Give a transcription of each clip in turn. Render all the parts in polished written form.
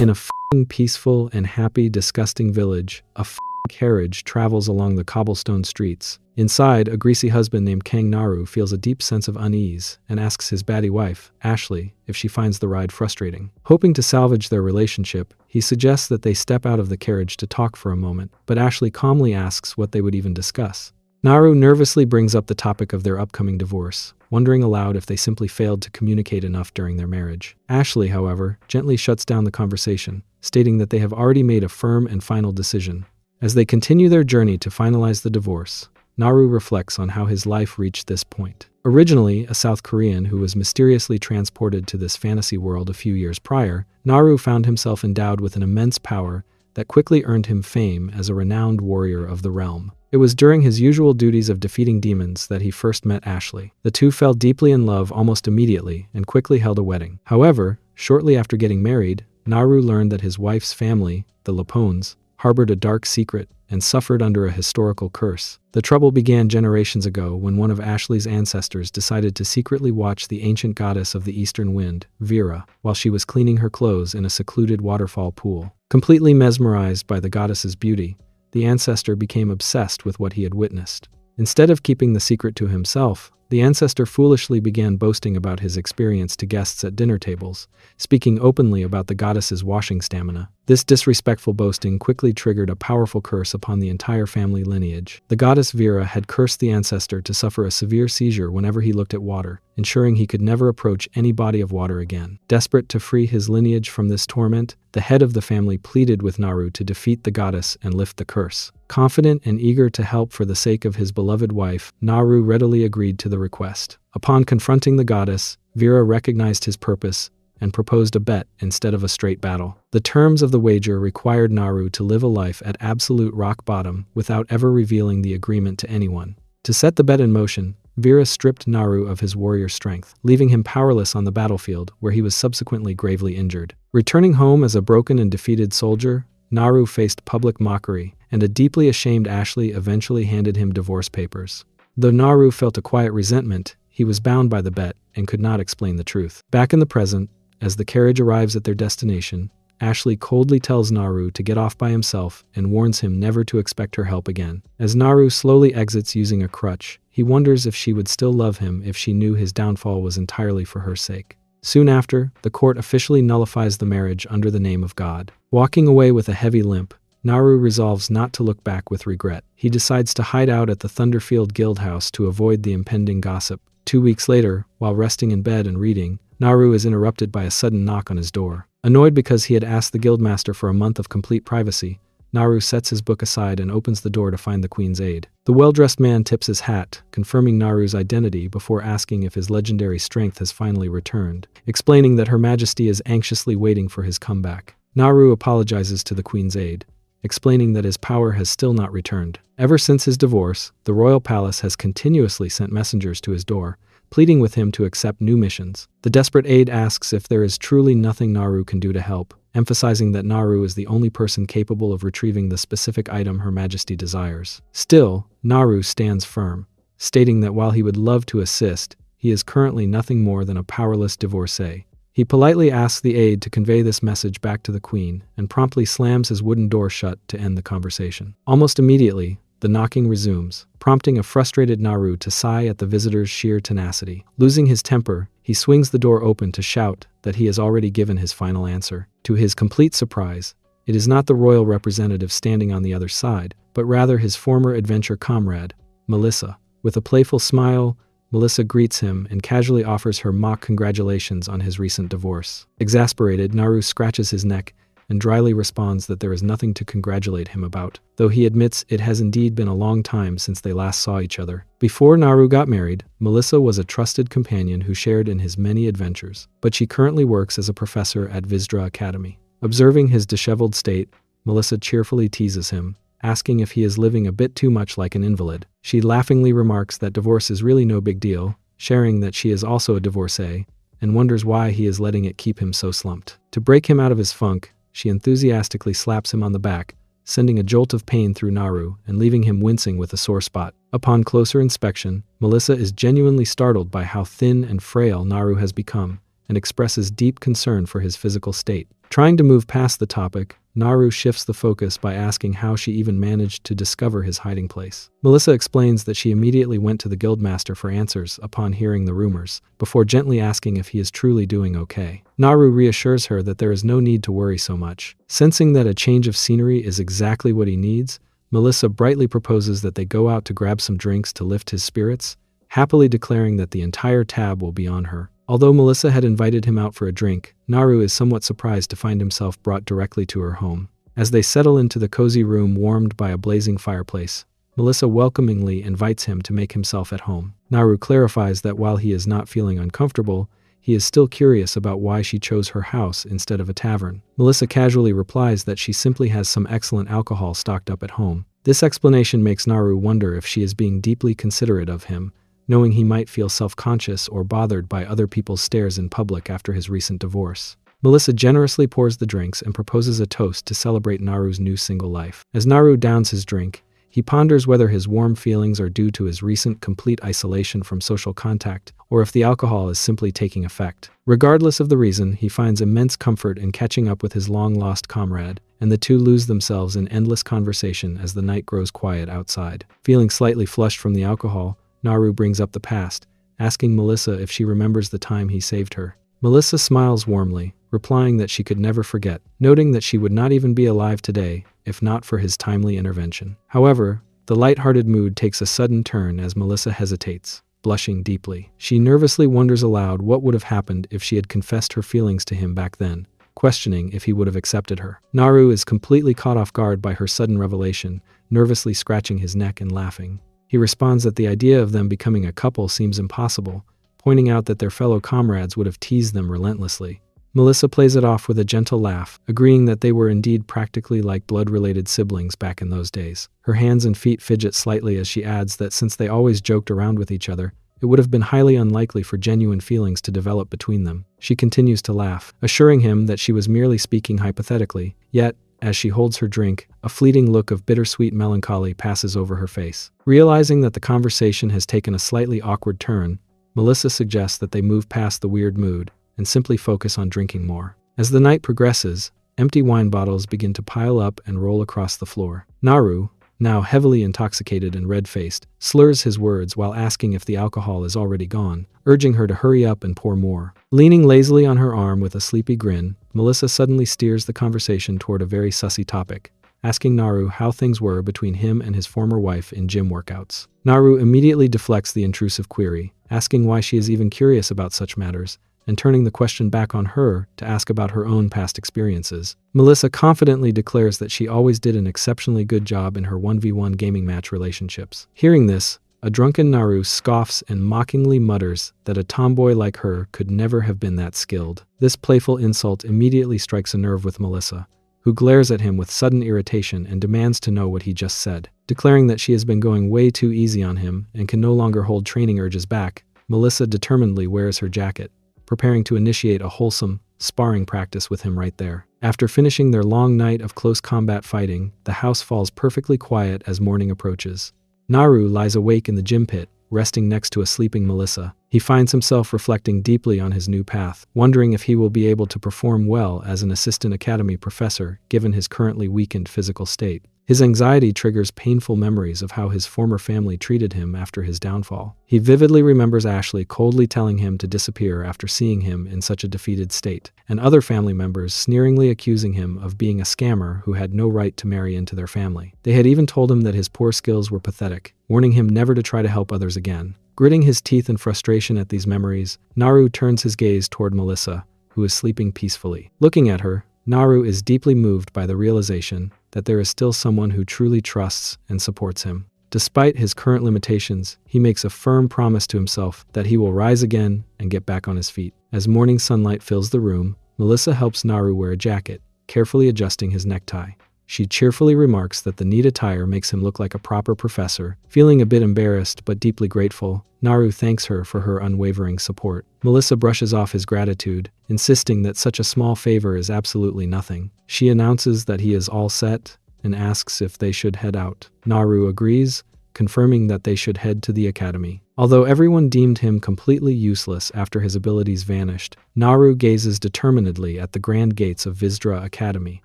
In a peaceful and happy, disgusting village, a carriage travels along the cobblestone streets. Inside, a greasy husband named Kang Naru feels a deep sense of unease and asks his baddie wife, Ashley, if she finds the ride frustrating. Hoping to salvage their relationship, he suggests that they step out of the carriage to talk for a moment, but Ashley calmly asks what they would even discuss. Naru nervously brings up the topic of their upcoming divorce, wondering aloud if they simply failed to communicate enough during their marriage. Ashley, however, gently shuts down the conversation, stating that they have already made a firm and final decision. As they continue their journey to finalize the divorce, Naru reflects on how his life reached this point. Originally a South Korean who was mysteriously transported to this fantasy world a few years prior, Naru found himself endowed with an immense power that quickly earned him fame as a renowned warrior of the realm. It was during his usual duties of defeating demons that he first met Ashley. The two fell deeply in love almost immediately and quickly held a wedding. However, shortly after getting married, Naru learned that his wife's family, the Lapones, harbored a dark secret and suffered under a historical curse. The trouble began generations ago when one of Ashley's ancestors decided to secretly watch the ancient goddess of the eastern wind, Vera, while she was cleaning her clothes in a secluded waterfall pool. Completely mesmerized by the goddess's beauty, the ancestor became obsessed with what he had witnessed. Instead of keeping the secret to himself, the ancestor foolishly began boasting about his experience to guests at dinner tables, speaking openly about the goddess's washing stamina. This disrespectful boasting quickly triggered a powerful curse upon the entire family lineage. The goddess Vera had cursed the ancestor to suffer a severe seizure whenever he looked at water, ensuring he could never approach any body of water again. Desperate to free his lineage from this torment, the head of the family pleaded with Naru to defeat the goddess and lift the curse. Confident and eager to help for the sake of his beloved wife, Naru readily agreed to the request. Upon confronting the goddess, Vera recognized his purpose and proposed a bet instead of a straight battle. The terms of the wager required Naru to live a life at absolute rock bottom without ever revealing the agreement to anyone. To set the bet in motion, Vera stripped Naru of his warrior strength, leaving him powerless on the battlefield, where he was subsequently gravely injured. Returning home as a broken and defeated soldier, Naru faced public mockery, and a deeply ashamed Ashley eventually handed him divorce papers. Though Naru felt a quiet resentment, he was bound by the bet and could not explain the truth. Back in the present, as the carriage arrives at their destination, Ashley coldly tells Naru to get off by himself and warns him never to expect her help again. As Naru slowly exits using a crutch, he wonders if she would still love him if she knew his downfall was entirely for her sake. Soon after, the court officially nullifies the marriage under the name of God. Walking away with a heavy limp, Naru resolves not to look back with regret. He decides to hide out at the Thunderfield Guildhouse to avoid the impending gossip. 2 weeks later, while resting in bed and reading, Naru is interrupted by a sudden knock on his door. Annoyed because he had asked the guildmaster for a month of complete privacy, Naru sets his book aside and opens the door to find the queen's aide. The well-dressed man tips his hat, confirming Naru's identity before asking if his legendary strength has finally returned, explaining that Her Majesty is anxiously waiting for his comeback. Naru apologizes to the queen's aide, explaining that his power has still not returned. Ever since his divorce, the royal palace has continuously sent messengers to his door, pleading with him to accept new missions. The desperate aide asks if there is truly nothing Naru can do to help, emphasizing that Naru is the only person capable of retrieving the specific item Her Majesty desires. Still, Naru stands firm, stating that while he would love to assist, he is currently nothing more than a powerless divorcee. He politely asks the aide to convey this message back to the queen and promptly slams his wooden door shut to end the conversation. Almost immediately, the knocking resumes, prompting a frustrated Naru to sigh at the visitor's sheer tenacity. Losing his temper, he swings the door open to shout that he has already given his final answer. To his complete surprise, it is not the royal representative standing on the other side, but rather his former adventure comrade, Melissa. With a playful smile, Melissa greets him and casually offers her mock congratulations on his recent divorce. Exasperated, Naru scratches his neck and dryly responds that there is nothing to congratulate him about, though he admits it has indeed been a long time since they last saw each other. Before Naru got married, Melissa was a trusted companion who shared in his many adventures, but she currently works as a professor at Visdra Academy. Observing his disheveled state, Melissa cheerfully teases him, asking if he is living a bit too much like an invalid. She laughingly remarks that divorce is really no big deal, sharing that she is also a divorcee, and wonders why he is letting it keep him so slumped. To break him out of his funk, she enthusiastically slaps him on the back, sending a jolt of pain through Naru and leaving him wincing with a sore spot. Upon closer inspection, Melissa is genuinely startled by how thin and frail Naru has become and expresses deep concern for his physical state. Trying to move past the topic, Naru shifts the focus by asking how she even managed to discover his hiding place. Melissa explains that she immediately went to the guildmaster for answers upon hearing the rumors, before gently asking if he is truly doing okay. Naru reassures her that there is no need to worry so much. Sensing that a change of scenery is exactly what he needs, Melissa brightly proposes that they go out to grab some drinks to lift his spirits, happily declaring that the entire tab will be on her. Although Melissa had invited him out for a drink, Naru is somewhat surprised to find himself brought directly to her home. As they settle into the cozy room warmed by a blazing fireplace, Melissa welcomingly invites him to make himself at home. Naru clarifies that while he is not feeling uncomfortable, he is still curious about why she chose her house instead of a tavern. Melissa casually replies that she simply has some excellent alcohol stocked up at home. This explanation makes Naru wonder if she is being deeply considerate of him, knowing he might feel self-conscious or bothered by other people's stares in public after his recent divorce. Melissa generously pours the drinks and proposes a toast to celebrate Naru's new single life. As Naru downs his drink, he ponders whether his warm feelings are due to his recent complete isolation from social contact, or if the alcohol is simply taking effect. Regardless of the reason, he finds immense comfort in catching up with his long-lost comrade, and the two lose themselves in endless conversation as the night grows quiet outside. Feeling slightly flushed from the alcohol, Naru brings up the past, asking Melissa if she remembers the time he saved her. Melissa smiles warmly, replying that she could never forget, noting that she would not even be alive today if not for his timely intervention. However, the light-hearted mood takes a sudden turn as Melissa hesitates, blushing deeply. She nervously wonders aloud what would have happened if she had confessed her feelings to him back then, questioning if he would have accepted her. Naru is completely caught off guard by her sudden revelation, nervously scratching his neck and laughing. He responds that the idea of them becoming a couple seems impossible, pointing out that their fellow comrades would have teased them relentlessly. Melissa plays it off with a gentle laugh, agreeing that they were indeed practically like blood-related siblings back in those days. Her hands and feet fidget slightly as she adds that since they always joked around with each other, it would have been highly unlikely for genuine feelings to develop between them. She continues to laugh, assuring him that she was merely speaking hypothetically, yet, as she holds her drink, a fleeting look of bittersweet melancholy passes over her face. Realizing that the conversation has taken a slightly awkward turn, Melissa suggests that they move past the weird mood and simply focus on drinking more. As the night progresses, empty wine bottles begin to pile up and roll across the floor. Naru, now heavily intoxicated and red-faced, slurs his words while asking if the alcohol is already gone, urging her to hurry up and pour more. Leaning lazily on her arm with a sleepy grin, Melissa suddenly steers the conversation toward a very sussy topic, asking Naru how things were between him and his former wife in gym workouts. Naru immediately deflects the intrusive query, asking why she is even curious about such matters, and turning the question back on her to ask about her own past experiences. Melissa confidently declares that she always did an exceptionally good job in her 1v1 gaming match relationships. Hearing this, a drunken Naru scoffs and mockingly mutters that a tomboy like her could never have been that skilled. This playful insult immediately strikes a nerve with Melissa, who glares at him with sudden irritation and demands to know what he just said. Declaring that she has been going way too easy on him and can no longer hold training urges back, Melissa determinedly wears her jacket, preparing to initiate a wholesome, sparring practice with him right there. After finishing their long night of close combat fighting, the house falls perfectly quiet as morning approaches. Naru lies awake in the gym pit, resting next to a sleeping Melissa. He finds himself reflecting deeply on his new path, wondering if he will be able to perform well as an assistant academy professor given his currently weakened physical state. His anxiety triggers painful memories of how his former family treated him after his downfall. He vividly remembers Ashley coldly telling him to disappear after seeing him in such a defeated state, and other family members sneeringly accusing him of being a scammer who had no right to marry into their family. They had even told him that his poor skills were pathetic, warning him never to try to help others again. Gritting his teeth in frustration at these memories, Naru turns his gaze toward Melissa, who is sleeping peacefully. Looking at her, Naru is deeply moved by the realization that there is still someone who truly trusts and supports him. Despite his current limitations, he makes a firm promise to himself that he will rise again and get back on his feet. As morning sunlight fills the room, Melissa helps Naru wear a jacket, carefully adjusting his necktie. She cheerfully remarks that the neat attire makes him look like a proper professor. Feeling a bit embarrassed but deeply grateful, Naru thanks her for her unwavering support. Melissa brushes off his gratitude, insisting that such a small favor is absolutely nothing. She announces that he is all set and asks if they should head out. Naru agrees, confirming that they should head to the academy. Although everyone deemed him completely useless after his abilities vanished, Naru gazes determinedly at the grand gates of Visdra Academy,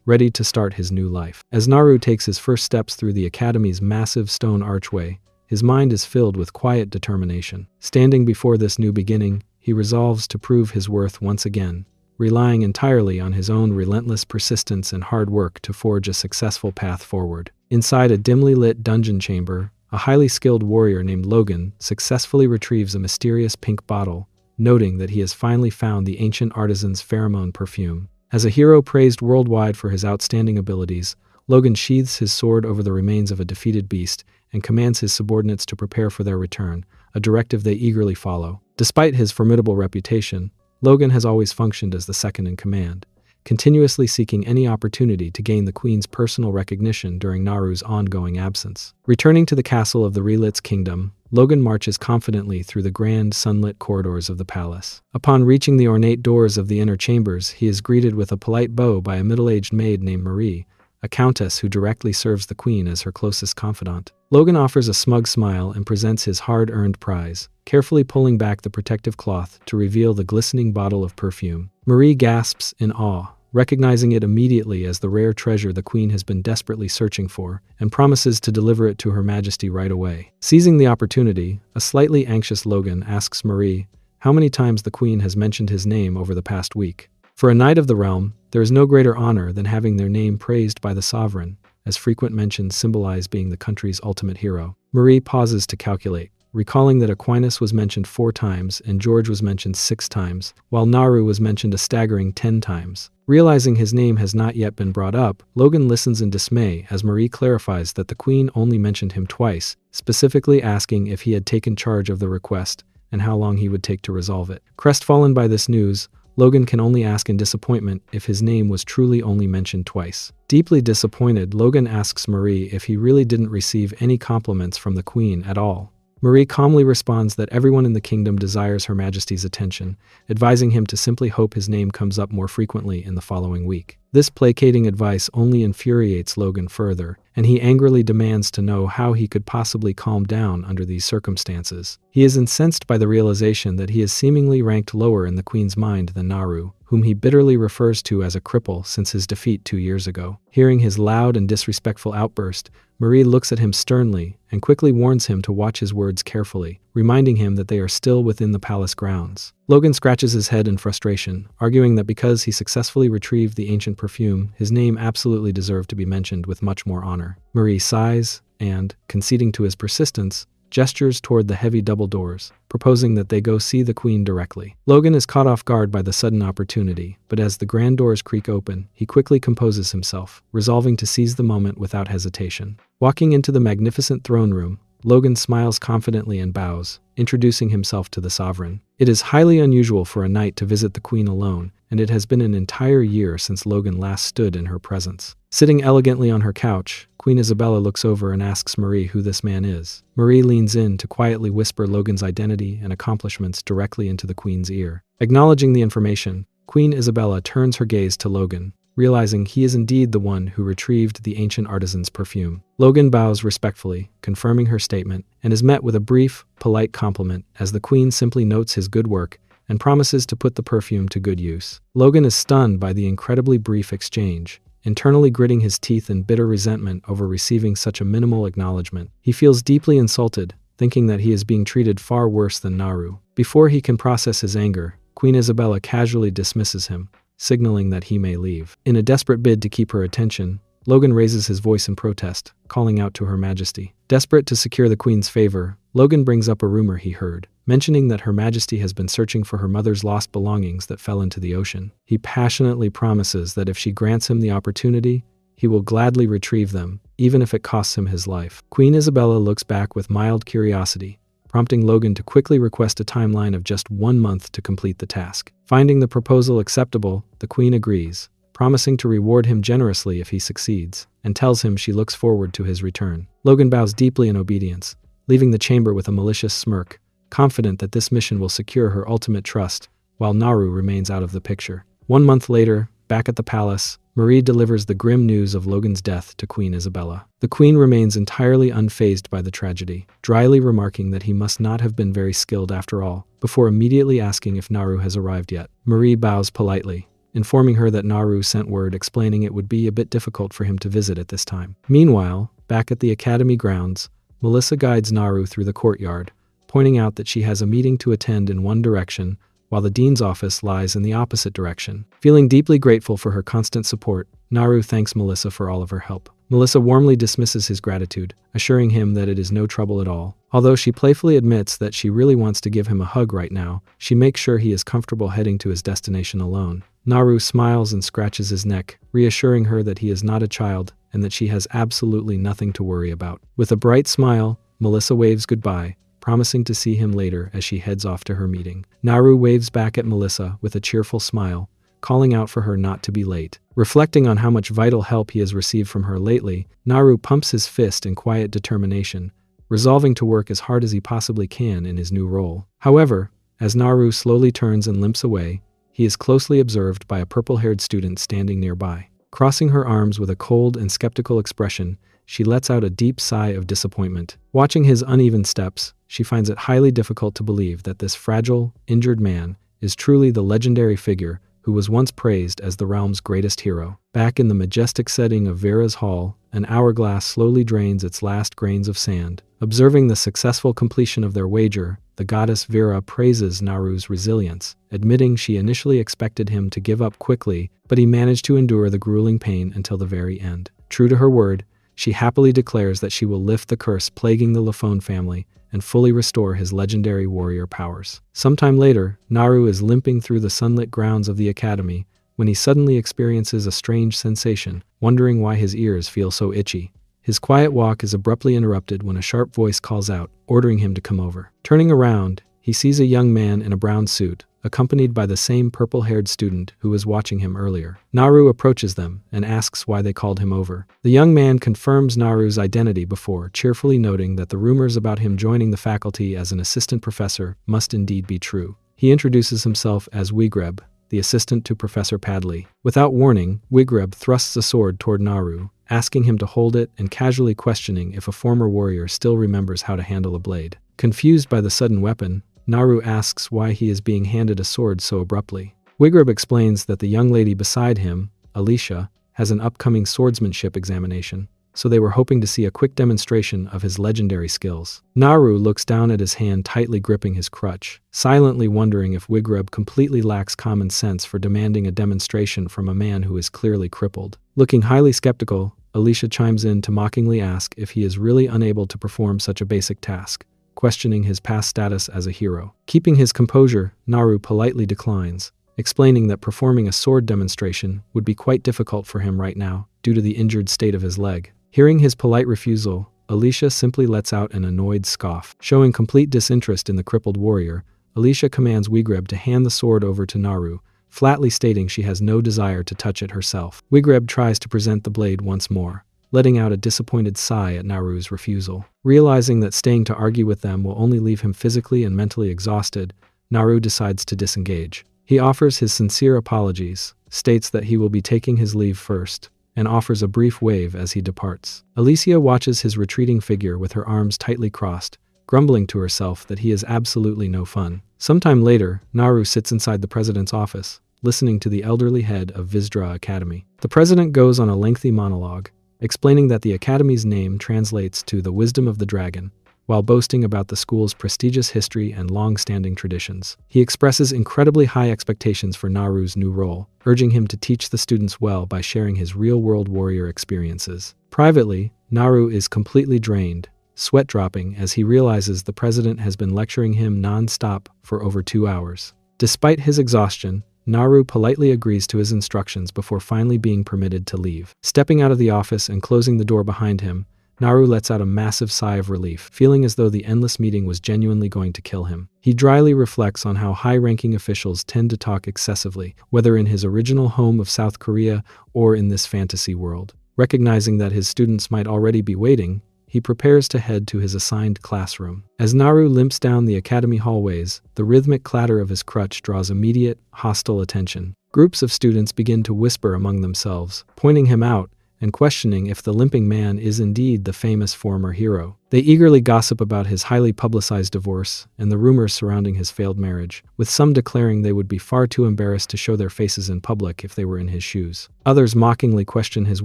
ready to start his new life. As Naru takes his first steps through the academy's massive stone archway, his mind is filled with quiet determination. Standing before this new beginning, he resolves to prove his worth once again, relying entirely on his own relentless persistence and hard work to forge a successful path forward. Inside a dimly lit dungeon chamber, a highly skilled warrior named Logan successfully retrieves a mysterious pink bottle, noting that he has finally found the ancient artisan's pheromone perfume. As a hero praised worldwide for his outstanding abilities, Logan sheathes his sword over the remains of a defeated beast and commands his subordinates to prepare for their return, a directive they eagerly follow. Despite his formidable reputation, Logan has always functioned as the second in command, continuously seeking any opportunity to gain the Queen's personal recognition during Naru's ongoing absence. Returning to the castle of the Rizzes kingdom, Logan marches confidently through the grand sunlit corridors of the palace. Upon reaching the ornate doors of the inner chambers, he is greeted with a polite bow by a middle-aged maid named Marie, a countess who directly serves the Queen as her closest confidant. Logan offers a smug smile and presents his hard-earned prize, carefully pulling back the protective cloth to reveal the glistening bottle of perfume. Marie gasps in awe, recognizing it immediately as the rare treasure the Queen has been desperately searching for, and promises to deliver it to Her Majesty right away. Seizing the opportunity, a slightly anxious Logan asks Marie how many times the Queen has mentioned his name over the past week. For a knight of the realm, there is no greater honor than having their name praised by the sovereign, as frequent mentions symbolize being the country's ultimate hero. Marie pauses to calculate, recalling that Aquinas was mentioned 4 times and George was mentioned 6 times, while Naru was mentioned a staggering 10 times. Realizing his name has not yet been brought up, Logan listens in dismay as Marie clarifies that the Queen only mentioned him twice, specifically asking if he had taken charge of the request and how long he would take to resolve it. Crestfallen by this news, Logan can only ask in disappointment if his name was truly only mentioned twice. Deeply disappointed, Logan asks Marie if he really didn't receive any compliments from the Queen at all. Marie calmly responds that everyone in the kingdom desires Her Majesty's attention, advising him to simply hope his name comes up more frequently in the following week. This placating advice only infuriates Logan further, and he angrily demands to know how he could possibly calm down under these circumstances. He is incensed by the realization that he is seemingly ranked lower in the Queen's mind than Naru, whom he bitterly refers to as a cripple since his defeat 2 years ago. Hearing his loud and disrespectful outburst, Marie looks at him sternly and quickly warns him to watch his words carefully, reminding him that they are still within the palace grounds. Logan scratches his head in frustration, arguing that because he successfully retrieved the ancient perfume, his name absolutely deserved to be mentioned with much more honor. Marie sighs and, conceding to his persistence, gestures toward the heavy double doors, proposing that they go see the Queen directly. Logan is caught off guard by the sudden opportunity, but as the grand doors creak open, he quickly composes himself, resolving to seize the moment without hesitation. Walking into the magnificent throne room, Logan smiles confidently and bows, introducing himself to the sovereign. It is highly unusual for a knight to visit the Queen alone, and it has been an entire year since Logan last stood in her presence. Sitting elegantly on her couch, Queen Isabella looks over and asks Marie who this man is. Marie leans in to quietly whisper Logan's identity and accomplishments directly into the Queen's ear. Acknowledging the information, Queen Isabella turns her gaze to Logan, realizing he is indeed the one who retrieved the ancient artisan's perfume. Logan bows respectfully, confirming her statement, and is met with a brief, polite compliment as the Queen simply notes his good work and promises to put the perfume to good use. Logan is stunned by the incredibly brief exchange, internally gritting his teeth in bitter resentment over receiving such a minimal acknowledgement. He feels deeply insulted, thinking that he is being treated far worse than Naru. Before he can process his anger, Queen Isabella casually dismisses him, signaling that he may leave. In a desperate bid to keep her attention, Logan raises his voice in protest, calling out to Her Majesty. Desperate to secure the Queen's favor, Logan brings up a rumor he heard, mentioning that Her Majesty has been searching for her mother's lost belongings that fell into the ocean. He passionately promises that if she grants him the opportunity, he will gladly retrieve them, even if it costs him his life. Queen Isabella looks back with mild curiosity, prompting Logan to quickly request a timeline of just 1 month to complete the task. Finding the proposal acceptable, the Queen agrees, promising to reward him generously if he succeeds, and tells him she looks forward to his return. Logan bows deeply in obedience, leaving the chamber with a malicious smirk, confident that this mission will secure her ultimate trust, while Naru remains out of the picture. 1 month later, Back at the palace, Marie delivers the grim news of Logan's death to Queen Isabella. The queen remains entirely unfazed by the tragedy, dryly remarking that he must not have been very skilled after all, before immediately asking if Naru has arrived yet. Marie bows politely, informing her that Naru sent word explaining it would be a bit difficult for him to visit at this time. Meanwhile, back at the academy grounds, Melissa guides Naru through the courtyard, pointing out that she has a meeting to attend in one direction, while the dean's office lies in the opposite direction. Feeling deeply grateful for her constant support, Naru thanks Melissa for all of her help. Melissa warmly dismisses his gratitude, assuring him that it is no trouble at all. Although she playfully admits that she really wants to give him a hug right now, she makes sure he is comfortable heading to his destination alone. Naru smiles and scratches his neck, reassuring her that he is not a child and that she has absolutely nothing to worry about. With a bright smile, Melissa waves goodbye, promising to see him later as she heads off to her meeting. Naru waves back at Melissa with a cheerful smile, calling out for her not to be late. Reflecting on how much vital help he has received from her lately, Naru pumps his fist in quiet determination, resolving to work as hard as he possibly can in his new role. However, as Naru slowly turns and limps away, he is closely observed by a purple-haired student standing nearby. Crossing her arms with a cold and skeptical expression, she lets out a deep sigh of disappointment. Watching his uneven steps, she finds it highly difficult to believe that this fragile, injured man is truly the legendary figure who was once praised as the realm's greatest hero. Back in the majestic setting of Vera's hall, an hourglass slowly drains its last grains of sand. Observing the successful completion of their wager, the goddess Vera praises Naru's resilience, admitting she initially expected him to give up quickly, but he managed to endure the grueling pain until the very end. True to her word, she happily declares that she will lift the curse plaguing the Lafone family and fully restore his legendary warrior powers. Sometime later, Naru is limping through the sunlit grounds of the academy when he suddenly experiences a strange sensation, wondering why his ears feel so itchy. His quiet walk is abruptly interrupted when a sharp voice calls out, ordering him to come over. Turning around, he sees a young man in a brown suit, accompanied by the same purple-haired student who was watching him earlier. Naru approaches them and asks why they called him over. The young man confirms Naru's identity before cheerfully noting that the rumors about him joining the faculty as an assistant professor must indeed be true. He introduces himself as Wigreb, the assistant to Professor Padley. Without warning, Wigreb thrusts a sword toward Naru, asking him to hold it and casually questioning if a former warrior still remembers how to handle a blade. Confused by the sudden weapon, Naru asks why he is being handed a sword so abruptly. Wigreb explains that the young lady beside him, Alicia, has an upcoming swordsmanship examination, so they were hoping to see a quick demonstration of his legendary skills. Naru looks down at his hand tightly gripping his crutch, silently wondering if Wigreb completely lacks common sense for demanding a demonstration from a man who is clearly crippled. Looking highly skeptical, Alicia chimes in to mockingly ask if he is really unable to perform such a basic task, questioning his past status as a hero. Keeping his composure, Naru politely declines, explaining that performing a sword demonstration would be quite difficult for him right now, due to the injured state of his leg. Hearing his polite refusal, Alicia simply lets out an annoyed scoff. Showing complete disinterest in the crippled warrior, Alicia commands Wigreb to hand the sword over to Naru, flatly stating she has no desire to touch it herself. Wigreb tries to present the blade once more, letting out a disappointed sigh at Naru's refusal. Realizing that staying to argue with them will only leave him physically and mentally exhausted, Naru decides to disengage. He offers his sincere apologies, states that he will be taking his leave first, and offers a brief wave as he departs. Alicia watches his retreating figure with her arms tightly crossed, grumbling to herself that he is absolutely no fun. Sometime later, Naru sits inside the president's office, listening to the elderly head of Visdra Academy. The president goes on a lengthy monologue, explaining that the academy's name translates to the wisdom of the dragon, while boasting about the school's prestigious history and long-standing traditions. He expresses incredibly high expectations for Naru's new role, urging him to teach the students well by sharing his real-world warrior experiences. Privately, Naru is completely drained, sweat dropping as he realizes the president has been lecturing him non-stop for over 2 hours. Despite his exhaustion, Naru politely agrees to his instructions before finally being permitted to leave. Stepping out of the office and closing the door behind him, Naru lets out a massive sigh of relief, feeling as though the endless meeting was genuinely going to kill him. He dryly reflects on how high-ranking officials tend to talk excessively, whether in his original home of South Korea or in this fantasy world. Recognizing that his students might already be waiting, he prepares to head to his assigned classroom. As Naru limps down the academy hallways, the rhythmic clatter of his crutch draws immediate, hostile attention. Groups of students begin to whisper among themselves, pointing him out and questioning if the limping man is indeed the famous former hero. They eagerly gossip about his highly publicized divorce and the rumors surrounding his failed marriage, with some declaring they would be far too embarrassed to show their faces in public if they were in his shoes. Others mockingly question his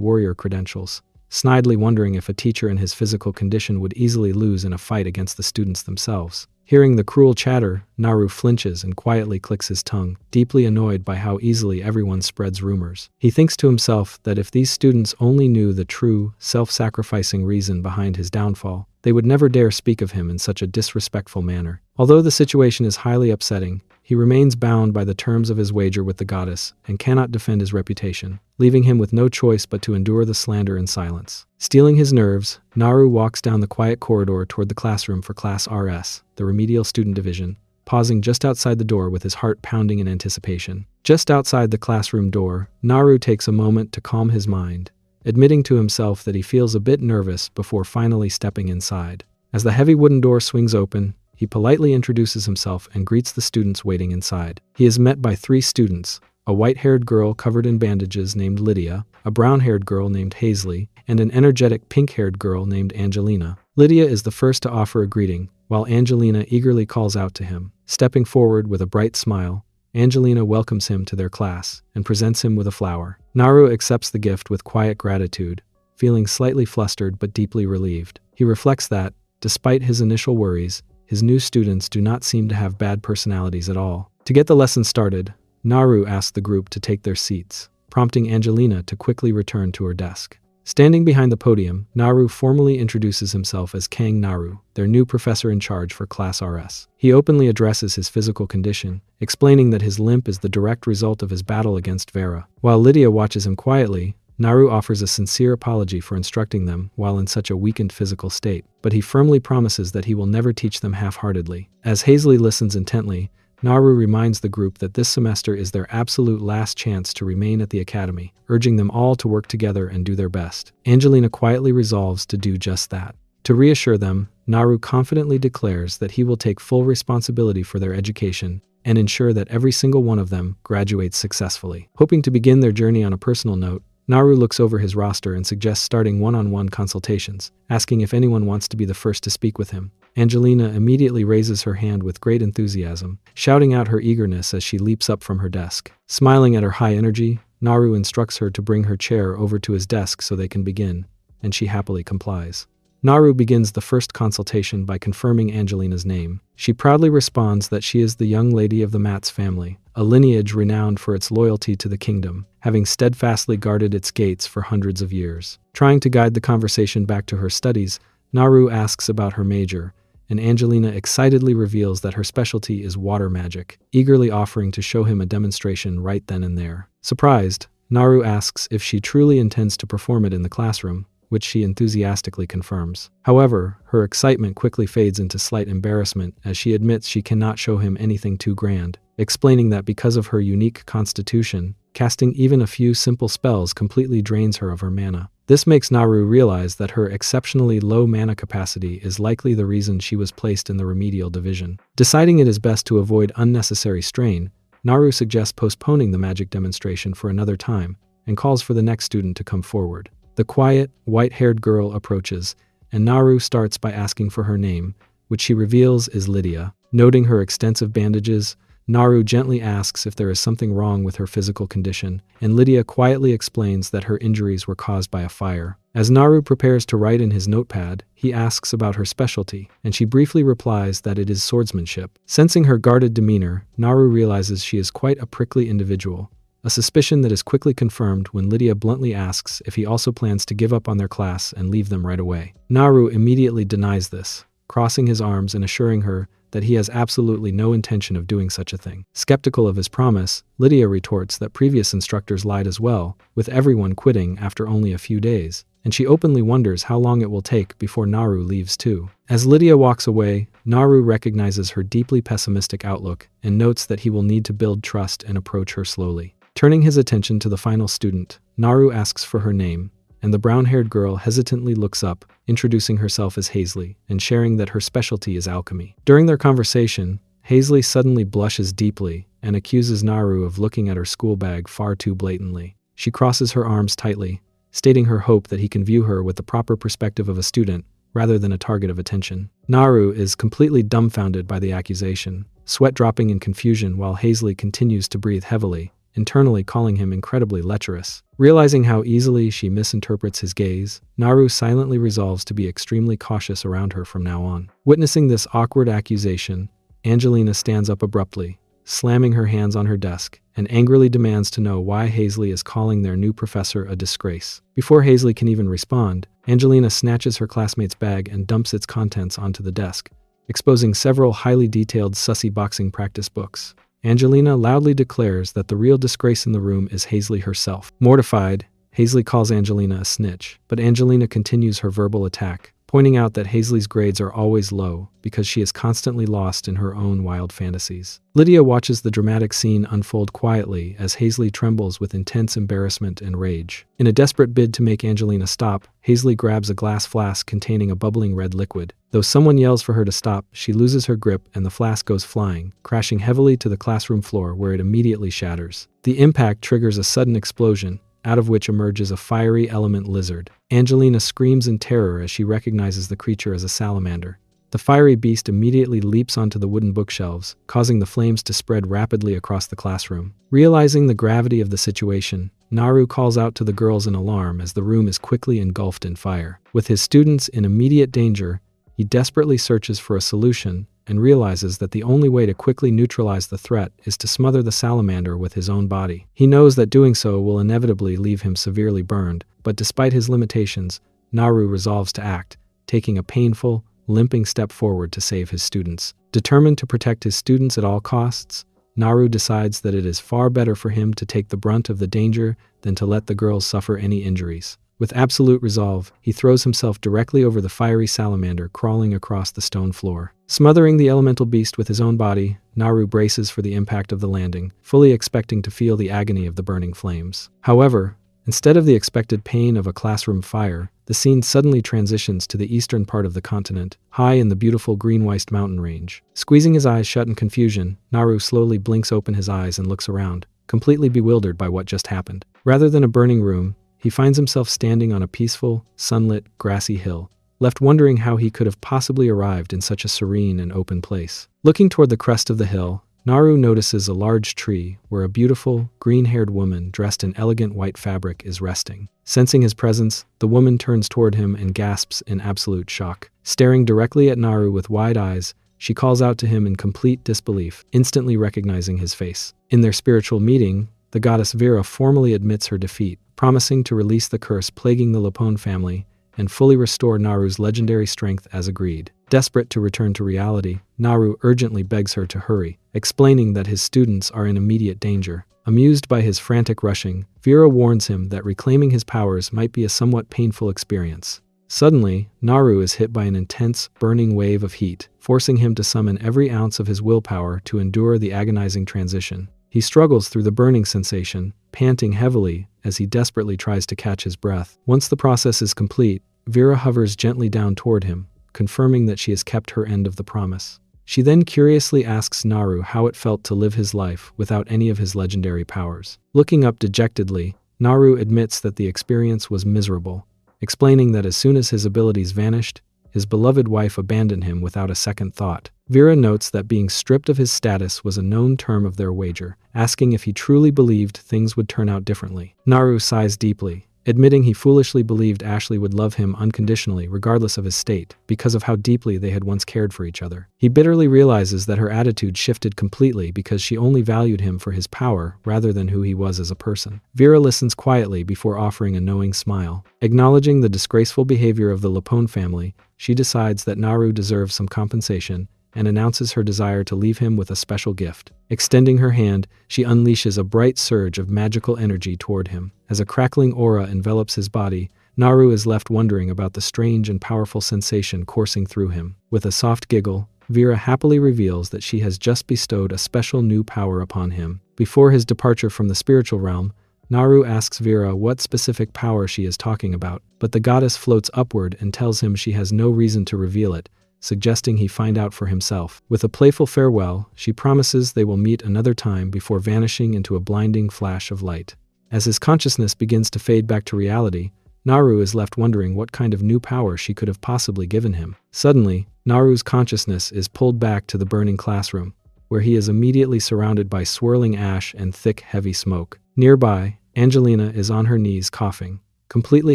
warrior credentials, snidely wondering if a teacher in his physical condition would easily lose in a fight against the students themselves. Hearing the cruel chatter, Naru flinches and quietly clicks his tongue, deeply annoyed by how easily everyone spreads rumors. He thinks to himself that if these students only knew the true, self-sacrificing reason behind his downfall, they would never dare speak of him in such a disrespectful manner. Although the situation is highly upsetting, he remains bound by the terms of his wager with the goddess and cannot defend his reputation, leaving him with no choice but to endure the slander in silence. Steeling his nerves, Naru walks down the quiet corridor toward the classroom for Class RS, the remedial student division, pausing just outside the door with his heart pounding in anticipation. Just outside the classroom door, Naru takes a moment to calm his mind, admitting to himself that he feels a bit nervous before finally stepping inside. As the heavy wooden door swings open, he politely introduces himself and greets the students waiting inside. He is met by 3 students, a white-haired girl covered in bandages named Lydia, a brown-haired girl named Hazley, and an energetic pink-haired girl named Angelina. Lydia is the first to offer a greeting, while Angelina eagerly calls out to him. Stepping forward with a bright smile, Angelina welcomes him to their class and presents him with a flower. Naru accepts the gift with quiet gratitude, feeling slightly flustered but deeply relieved. He reflects that, despite his initial worries, his new students do not seem to have bad personalities at all. To get the lesson started, Naru asks the group to take their seats, prompting Angelina to quickly return to her desk. Standing behind the podium, Naru formally introduces himself as Kang Naru, their new professor in charge for Class RS. He openly addresses his physical condition, explaining that his limp is the direct result of his battle against Vera. While Lydia watches him quietly, Naru offers a sincere apology for instructing them while in such a weakened physical state, but he firmly promises that he will never teach them half-heartedly. As Hazley listens intently, Naru reminds the group that this semester is their absolute last chance to remain at the academy, urging them all to work together and do their best. Angelina quietly resolves to do just that. To reassure them, Naru confidently declares that he will take full responsibility for their education and ensure that every single one of them graduates successfully. Hoping to begin their journey on a personal note, Naru looks over his roster and suggests starting one-on-one consultations, asking if anyone wants to be the first to speak with him. Angelina immediately raises her hand with great enthusiasm, shouting out her eagerness as she leaps up from her desk. Smiling at her high energy, Naru instructs her to bring her chair over to his desk so they can begin, and she happily complies. Naru begins the first consultation by confirming Angelina's name. She proudly responds that she is the young lady of the Mats family, a lineage renowned for its loyalty to the kingdom, having steadfastly guarded its gates for hundreds of years. Trying to guide the conversation back to her studies, Naru asks about her major, and Angelina excitedly reveals that her specialty is water magic, eagerly offering to show him a demonstration right then and there. Surprised, Naru asks if she truly intends to perform it in the classroom, which she enthusiastically confirms. However, her excitement quickly fades into slight embarrassment as she admits she cannot show him anything too grand, explaining that because of her unique constitution, casting even a few simple spells completely drains her of her mana. This makes Naru realize that her exceptionally low mana capacity is likely the reason she was placed in the remedial division. Deciding it is best to avoid unnecessary strain, Naru suggests postponing the magic demonstration for another time and calls for the next student to come forward. The quiet, white-haired girl approaches, and Naru starts by asking for her name, which she reveals is Lydia. Noting her extensive bandages, Naru gently asks if there is something wrong with her physical condition, and Lydia quietly explains that her injuries were caused by a fire. As Naru prepares to write in his notepad, he asks about her specialty, and she briefly replies that it is swordsmanship. Sensing her guarded demeanor, Naru realizes she is quite a prickly individual, a suspicion that is quickly confirmed when Lydia bluntly asks if he also plans to give up on their class and leave them right away. Naru immediately denies this, crossing his arms and assuring her that he has absolutely no intention of doing such a thing. Skeptical of his promise, Lydia retorts that previous instructors lied as well, with everyone quitting after only a few days, and she openly wonders how long it will take before Naru leaves too. As Lydia walks away, Naru recognizes her deeply pessimistic outlook and notes that he will need to build trust and approach her slowly. Turning his attention to the final student, Naru asks for her name, and the brown-haired girl hesitantly looks up, introducing herself as Hazley and sharing that her specialty is alchemy. During their conversation, Hazley suddenly blushes deeply and accuses Naru of looking at her school bag far too blatantly. She crosses her arms tightly, stating her hope that he can view her with the proper perspective of a student rather than a target of attention. Naru is completely dumbfounded by the accusation, sweat dropping in confusion while Hazley continues to breathe heavily, internally calling him incredibly lecherous. Realizing how easily she misinterprets his gaze, Naru silently resolves to be extremely cautious around her from now on. Witnessing this awkward accusation, Angelina stands up abruptly, slamming her hands on her desk, and angrily demands to know why Hazley is calling their new professor a disgrace. Before Hazley can even respond, Angelina snatches her classmate's bag and dumps its contents onto the desk, exposing several highly detailed sussy boxing practice books. Angelina loudly declares that the real disgrace in the room is Hazley herself. Mortified, Hazley calls Angelina a snitch, but Angelina continues her verbal attack, pointing out that Hazley's grades are always low because she is constantly lost in her own wild fantasies. Lydia watches the dramatic scene unfold quietly as Hazley trembles with intense embarrassment and rage. In a desperate bid to make Angelina stop, Hazley grabs a glass flask containing a bubbling red liquid. Though someone yells for her to stop, she loses her grip and the flask goes flying, crashing heavily to the classroom floor where it immediately shatters. The impact triggers a sudden explosion, out of which emerges a fiery element lizard. Angelina screams in terror as she recognizes the creature as a salamander. The fiery beast immediately leaps onto the wooden bookshelves, causing the flames to spread rapidly across the classroom. Realizing the gravity of the situation, Naru calls out to the girls in alarm as the room is quickly engulfed in fire. With his students in immediate danger, he desperately searches for a solution and realizes that the only way to quickly neutralize the threat is to smother the salamander with his own body. He knows that doing so will inevitably leave him severely burned, but despite his limitations, Naru resolves to act, taking a painful, limping step forward to save his students. Determined to protect his students at all costs, Naru decides that it is far better for him to take the brunt of the danger than to let the girls suffer any injuries. With absolute resolve, he throws himself directly over the fiery salamander crawling across the stone floor. Smothering the elemental beast with his own body, Naru braces for the impact of the landing, fully expecting to feel the agony of the burning flames. However, instead of the expected pain of a classroom fire, the scene suddenly transitions to the eastern part of the continent, high in the beautiful green-waste mountain range. Squeezing his eyes shut in confusion, Naru slowly blinks open his eyes and looks around, completely bewildered by what just happened. Rather than a burning room, he finds himself standing on a peaceful, sunlit, grassy hill, left wondering how he could have possibly arrived in such a serene and open place. Looking toward the crest of the hill, Naru notices a large tree where a beautiful, green-haired woman dressed in elegant white fabric is resting. Sensing his presence, the woman turns toward him and gasps in absolute shock. Staring directly at Naru with wide eyes, she calls out to him in complete disbelief, instantly recognizing his face. In their spiritual meeting, the goddess Vera formally admits her defeat, promising to release the curse plaguing the Lapone family and fully restore Naru's legendary strength as agreed. Desperate to return to reality, Naru urgently begs her to hurry, explaining that his students are in immediate danger. Amused by his frantic rushing, Vera warns him that reclaiming his powers might be a somewhat painful experience. Suddenly, Naru is hit by an intense, burning wave of heat, forcing him to summon every ounce of his willpower to endure the agonizing transition. He struggles through the burning sensation, panting heavily as he desperately tries to catch his breath. Once the process is complete, Vera hovers gently down toward him, confirming that she has kept her end of the promise. She then curiously asks Naru how it felt to live his life without any of his legendary powers. Looking up dejectedly, Naru admits that the experience was miserable, explaining that as soon as his abilities vanished, his beloved wife abandoned him without a second thought. Vera notes that being stripped of his status was a known term of their wager, asking if he truly believed things would turn out differently. Naru sighs deeply, admitting he foolishly believed Ashley would love him unconditionally regardless of his state, because of how deeply they had once cared for each other. He bitterly realizes that her attitude shifted completely because she only valued him for his power rather than who he was as a person. Vera listens quietly before offering a knowing smile. Acknowledging the disgraceful behavior of the Lapone family, she decides that Naru deserves some compensation and announces her desire to leave him with a special gift. Extending her hand, she unleashes a bright surge of magical energy toward him. As a crackling aura envelops his body, Naru is left wondering about the strange and powerful sensation coursing through him. With a soft giggle, Vera happily reveals that she has just bestowed a special new power upon him. Before his departure from the spiritual realm, Naru asks Vera what specific power she is talking about, but the goddess floats upward and tells him she has no reason to reveal it, suggesting he find out for himself. With a playful farewell, she promises they will meet another time before vanishing into a blinding flash of light. As his consciousness begins to fade back to reality, Naru is left wondering what kind of new power she could have possibly given him. Suddenly, Naru's consciousness is pulled back to the burning classroom, where he is immediately surrounded by swirling ash and thick, heavy smoke. Nearby, Angelina is on her knees coughing, completely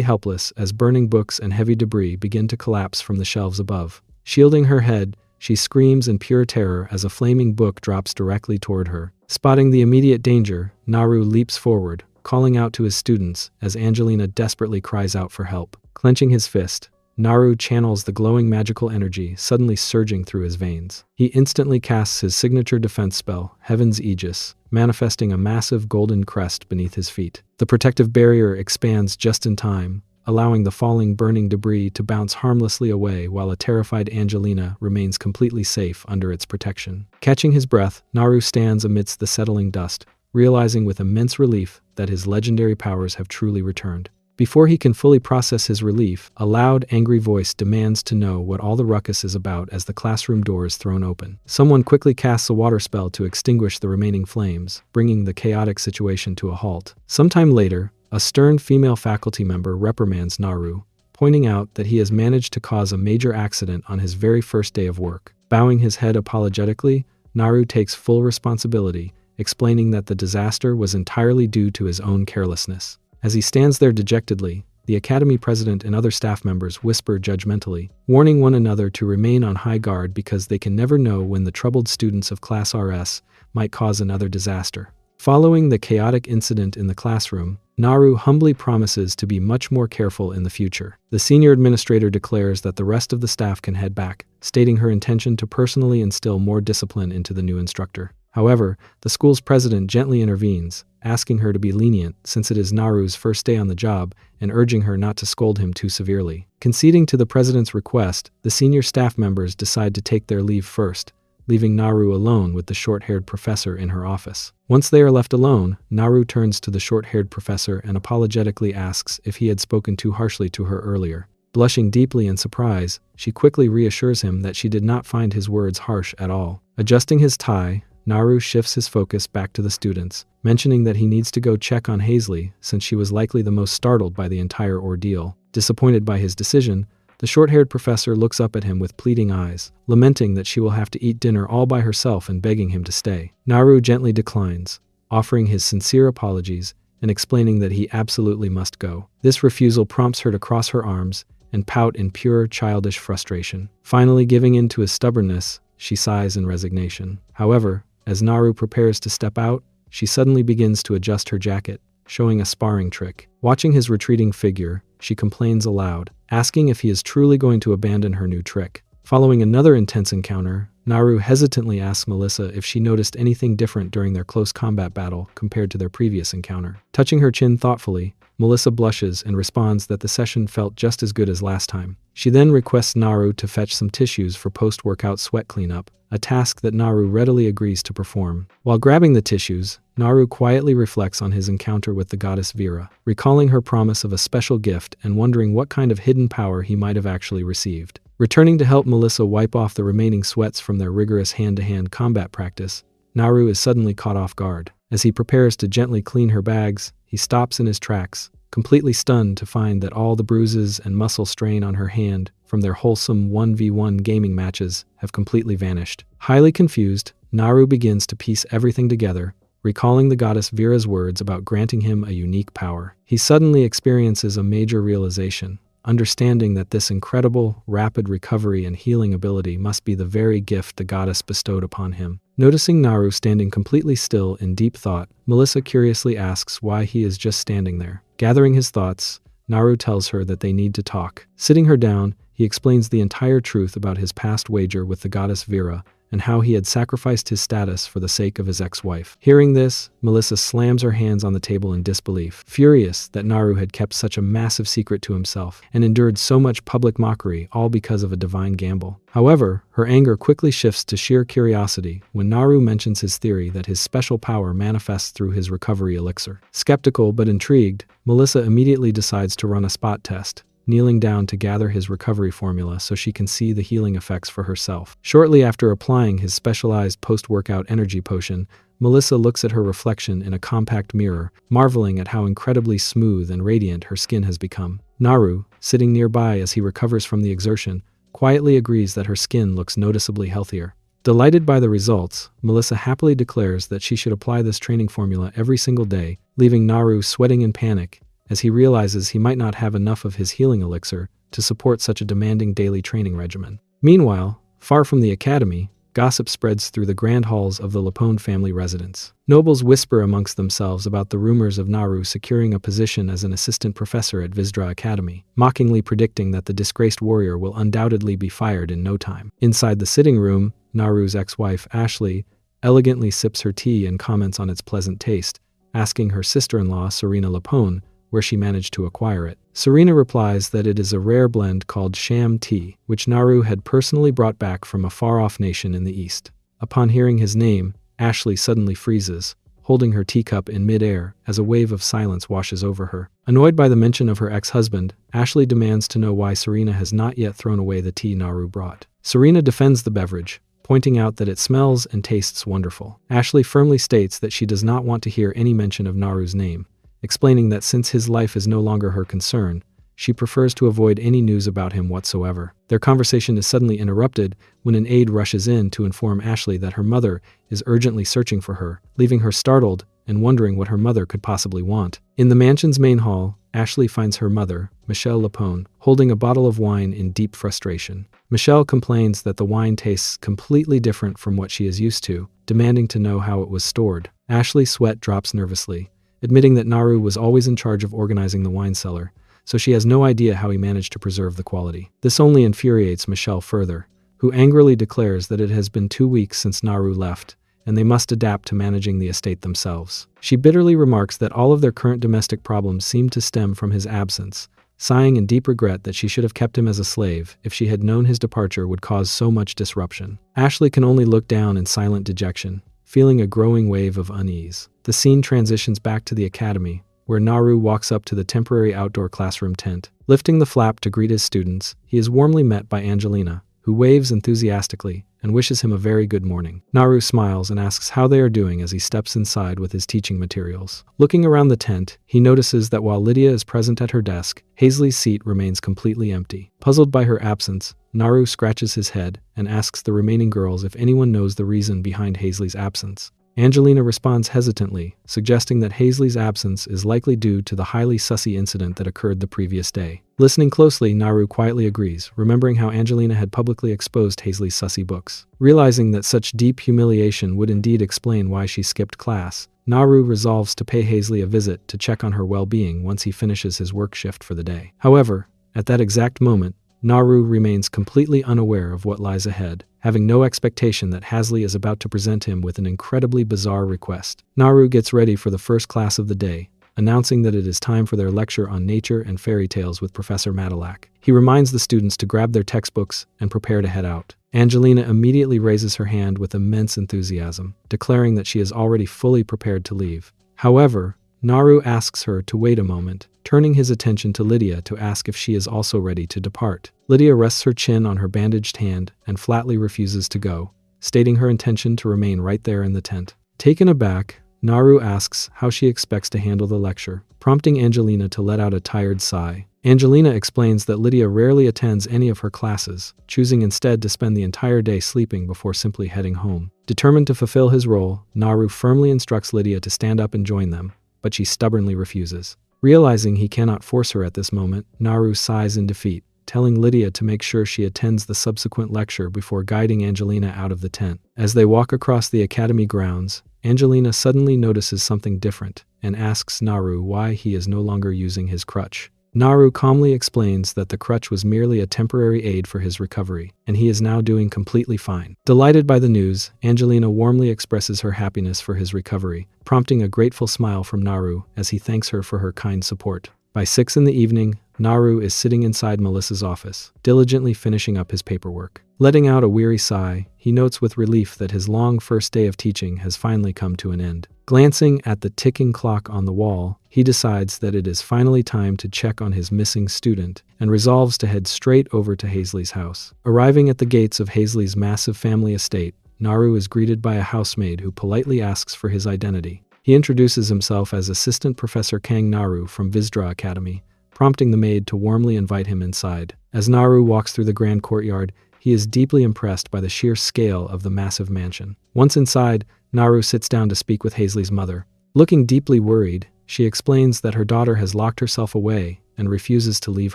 helpless as burning books and heavy debris begin to collapse from the shelves above. Shielding her head, she screams in pure terror as a flaming book drops directly toward her. Spotting the immediate danger, Naru leaps forward, calling out to his students as Angelina desperately cries out for help. Clenching his fist, Naru channels the glowing magical energy suddenly surging through his veins. He instantly casts his signature defense spell, Heaven's Aegis, manifesting a massive golden crest beneath his feet. The protective barrier expands just in time, allowing the falling burning debris to bounce harmlessly away while a terrified Angelina remains completely safe under its protection. Catching his breath, Naru stands amidst the settling dust, realizing with immense relief that his legendary powers have truly returned. Before he can fully process his relief, a loud, angry voice demands to know what all the ruckus is about as the classroom door is thrown open. Someone quickly casts a water spell to extinguish the remaining flames, bringing the chaotic situation to a halt. Sometime later, a stern female faculty member reprimands Naru, pointing out that he has managed to cause a major accident on his very first day of work. Bowing his head apologetically, Naru takes full responsibility, explaining that the disaster was entirely due to his own carelessness. As he stands there dejectedly, the academy president and other staff members whisper judgmentally, warning one another to remain on high guard because they can never know when the troubled students of Class RS might cause another disaster. Following the chaotic incident in the classroom, Naru humbly promises to be much more careful in the future. The senior administrator declares that the rest of the staff can head back, stating her intention to personally instill more discipline into the new instructor. However, the school's president gently intervenes, asking her to be lenient since it is Naru's first day on the job and urging her not to scold him too severely. Conceding to the president's request, the senior staff members decide to take their leave first, leaving Naru alone with the short-haired professor in her office. Once they are left alone, Naru turns to the short-haired professor and apologetically asks if he had spoken too harshly to her earlier. Blushing deeply in surprise, she quickly reassures him that she did not find his words harsh at all. Adjusting his tie, Naru shifts his focus back to the students, mentioning that he needs to go check on Hazley since she was likely the most startled by the entire ordeal. Disappointed by his decision, the short-haired professor looks up at him with pleading eyes, lamenting that she will have to eat dinner all by herself and begging him to stay. Naru gently declines, offering his sincere apologies and explaining that he absolutely must go. This refusal prompts her to cross her arms and pout in pure childish frustration. Finally giving in to his stubbornness, she sighs in resignation. However, as Naru prepares to step out, she suddenly begins to adjust her jacket, showing a sparring trick. Watching his retreating figure, she complains aloud, asking if he is truly going to abandon her new trick. Following another intense encounter, Naru hesitantly asks Melissa if she noticed anything different during their close combat battle compared to their previous encounter. Touching her chin thoughtfully, Melissa blushes and responds that the session felt just as good as last time. She then requests Naru to fetch some tissues for post-workout sweat cleanup, a task that Naru readily agrees to perform. While grabbing the tissues, Naru quietly reflects on his encounter with the goddess Vera, recalling her promise of a special gift and wondering what kind of hidden power he might have actually received. Returning to help Melissa wipe off the remaining sweats from their rigorous hand-to-hand combat practice, Naru is suddenly caught off guard. As he prepares to gently clean her bags, he stops in his tracks, completely stunned to find that all the bruises and muscle strain on her hand from their wholesome 1v1 gaming matches have completely vanished. Highly confused, Naru begins to piece everything together, recalling the goddess Vera's words about granting him a unique power. He suddenly experiences a major realization, understanding that this incredible, rapid recovery and healing ability must be the very gift the goddess bestowed upon him. Noticing Naru standing completely still in deep thought, Melissa curiously asks why he is just standing there. Gathering his thoughts, Naru tells her that they need to talk. Sitting her down, he explains the entire truth about his past wager with the goddess Vera and how he had sacrificed his status for the sake of his ex-wife. Hearing this, Melissa slams her hands on the table in disbelief, furious that Naru had kept such a massive secret to himself and endured so much public mockery all because of a divine gamble. However, her anger quickly shifts to sheer curiosity when Naru mentions his theory that his special power manifests through his recovery elixir. Skeptical but intrigued, Melissa immediately decides to run a spot test, kneeling down to gather his recovery formula so she can see the healing effects for herself. Shortly after applying his specialized post-workout energy potion, Melissa looks at her reflection in a compact mirror, marveling at how incredibly smooth and radiant her skin has become. Naru, sitting nearby as he recovers from the exertion, quietly agrees that her skin looks noticeably healthier. Delighted by the results, Melissa happily declares that she should apply this training formula every single day, leaving Naru sweating in panic as he realizes he might not have enough of his healing elixir to support such a demanding daily training regimen. Meanwhile, far from the academy, gossip spreads through the grand halls of the Lapone family residence. Nobles whisper amongst themselves about the rumors of Naru securing a position as an assistant professor at Visdra Academy, mockingly predicting that the disgraced warrior will undoubtedly be fired in no time. Inside the sitting room, Naru's ex-wife, Ashley, elegantly sips her tea and comments on its pleasant taste, asking her sister-in-law, Serena Lapone, where she managed to acquire it. Serena replies that it is a rare blend called sham tea, which Naru had personally brought back from a far-off nation in the east. Upon hearing his name, Ashley suddenly freezes, holding her teacup in mid-air as a wave of silence washes over her. Annoyed by the mention of her ex-husband, Ashley demands to know why Serena has not yet thrown away the tea Naru brought. Serena defends the beverage, pointing out that it smells and tastes wonderful. Ashley firmly states that she does not want to hear any mention of Naru's name, explaining that since his life is no longer her concern, she prefers to avoid any news about him whatsoever. Their conversation is suddenly interrupted when an aide rushes in to inform Ashley that her mother is urgently searching for her, leaving her startled and wondering what her mother could possibly want. In the mansion's main hall, Ashley finds her mother, Michelle Lapone, holding a bottle of wine in deep frustration. Michelle complains that the wine tastes completely different from what she is used to, demanding to know how it was stored. Ashley's sweat drops nervously, admitting that Naru was always in charge of organizing the wine cellar, so she has no idea how he managed to preserve the quality. This only infuriates Michelle further, who angrily declares that it has been 2 weeks since Naru left, and they must adapt to managing the estate themselves. She bitterly remarks that all of their current domestic problems seem to stem from his absence, sighing in deep regret that she should have kept him as a slave if she had known his departure would cause so much disruption. Ashley can only look down in silent dejection, feeling a growing wave of unease. The scene transitions back to the academy, where Naru walks up to the temporary outdoor classroom tent. Lifting the flap to greet his students, he is warmly met by Angelina, who waves enthusiastically and wishes him a very good morning. Naru smiles and asks how they are doing as he steps inside with his teaching materials. Looking around the tent, he notices that while Lydia is present at her desk, Hazley's seat remains completely empty. Puzzled by her absence, Naru scratches his head and asks the remaining girls if anyone knows the reason behind Hazley's absence. Angelina responds hesitantly, suggesting that Hazley's absence is likely due to the highly sussy incident that occurred the previous day. Listening closely, Naru quietly agrees, remembering how Angelina had publicly exposed Hazley's sussy books. Realizing that such deep humiliation would indeed explain why she skipped class, Naru resolves to pay Hazley a visit to check on her well-being once he finishes his work shift for the day. However, at that exact moment, Naru remains completely unaware of what lies ahead, having no expectation that Hazley is about to present him with an incredibly bizarre request. Naru gets ready for the first class of the day, announcing that it is time for their lecture on nature and fairy tales with Professor Madilak. He reminds the students to grab their textbooks and prepare to head out. Angelina immediately raises her hand with immense enthusiasm, declaring that she is already fully prepared to leave. However, Naru asks her to wait a moment, turning his attention to Lydia to ask if she is also ready to depart. Lydia rests her chin on her bandaged hand and flatly refuses to go, stating her intention to remain right there in the tent. Taken aback, Naru asks how she expects to handle the lecture, prompting Angelina to let out a tired sigh. Angelina explains that Lydia rarely attends any of her classes, choosing instead to spend the entire day sleeping before simply heading home. Determined to fulfill his role, Naru firmly instructs Lydia to stand up and join them, but she stubbornly refuses. Realizing he cannot force her at this moment, Naru sighs in defeat, telling Lydia to make sure she attends the subsequent lecture before guiding Angelina out of the tent. As they walk across the academy grounds, Angelina suddenly notices something different and asks Naru why he is no longer using his crutch. Naru calmly explains that the crutch was merely a temporary aid for his recovery, and he is now doing completely fine. Delighted by the news, Angelina warmly expresses her happiness for his recovery, prompting a grateful smile from Naru as he thanks her for her kind support. By 6 in the evening, Naru is sitting inside Melissa's office, diligently finishing up his paperwork. Letting out a weary sigh, he notes with relief that his long first day of teaching has finally come to an end. Glancing at the ticking clock on the wall, he decides that it is finally time to check on his missing student and resolves to head straight over to Hazley's house. Arriving at the gates of Hazley's massive family estate, Naru is greeted by a housemaid who politely asks for his identity. He introduces himself as Assistant Professor Kang Naru from Visdra Academy, prompting the maid to warmly invite him inside. As Naru walks through the grand courtyard, he is deeply impressed by the sheer scale of the massive mansion. Once inside, Naru sits down to speak with Hazley's mother. Looking deeply worried, she explains that her daughter has locked herself away and refuses to leave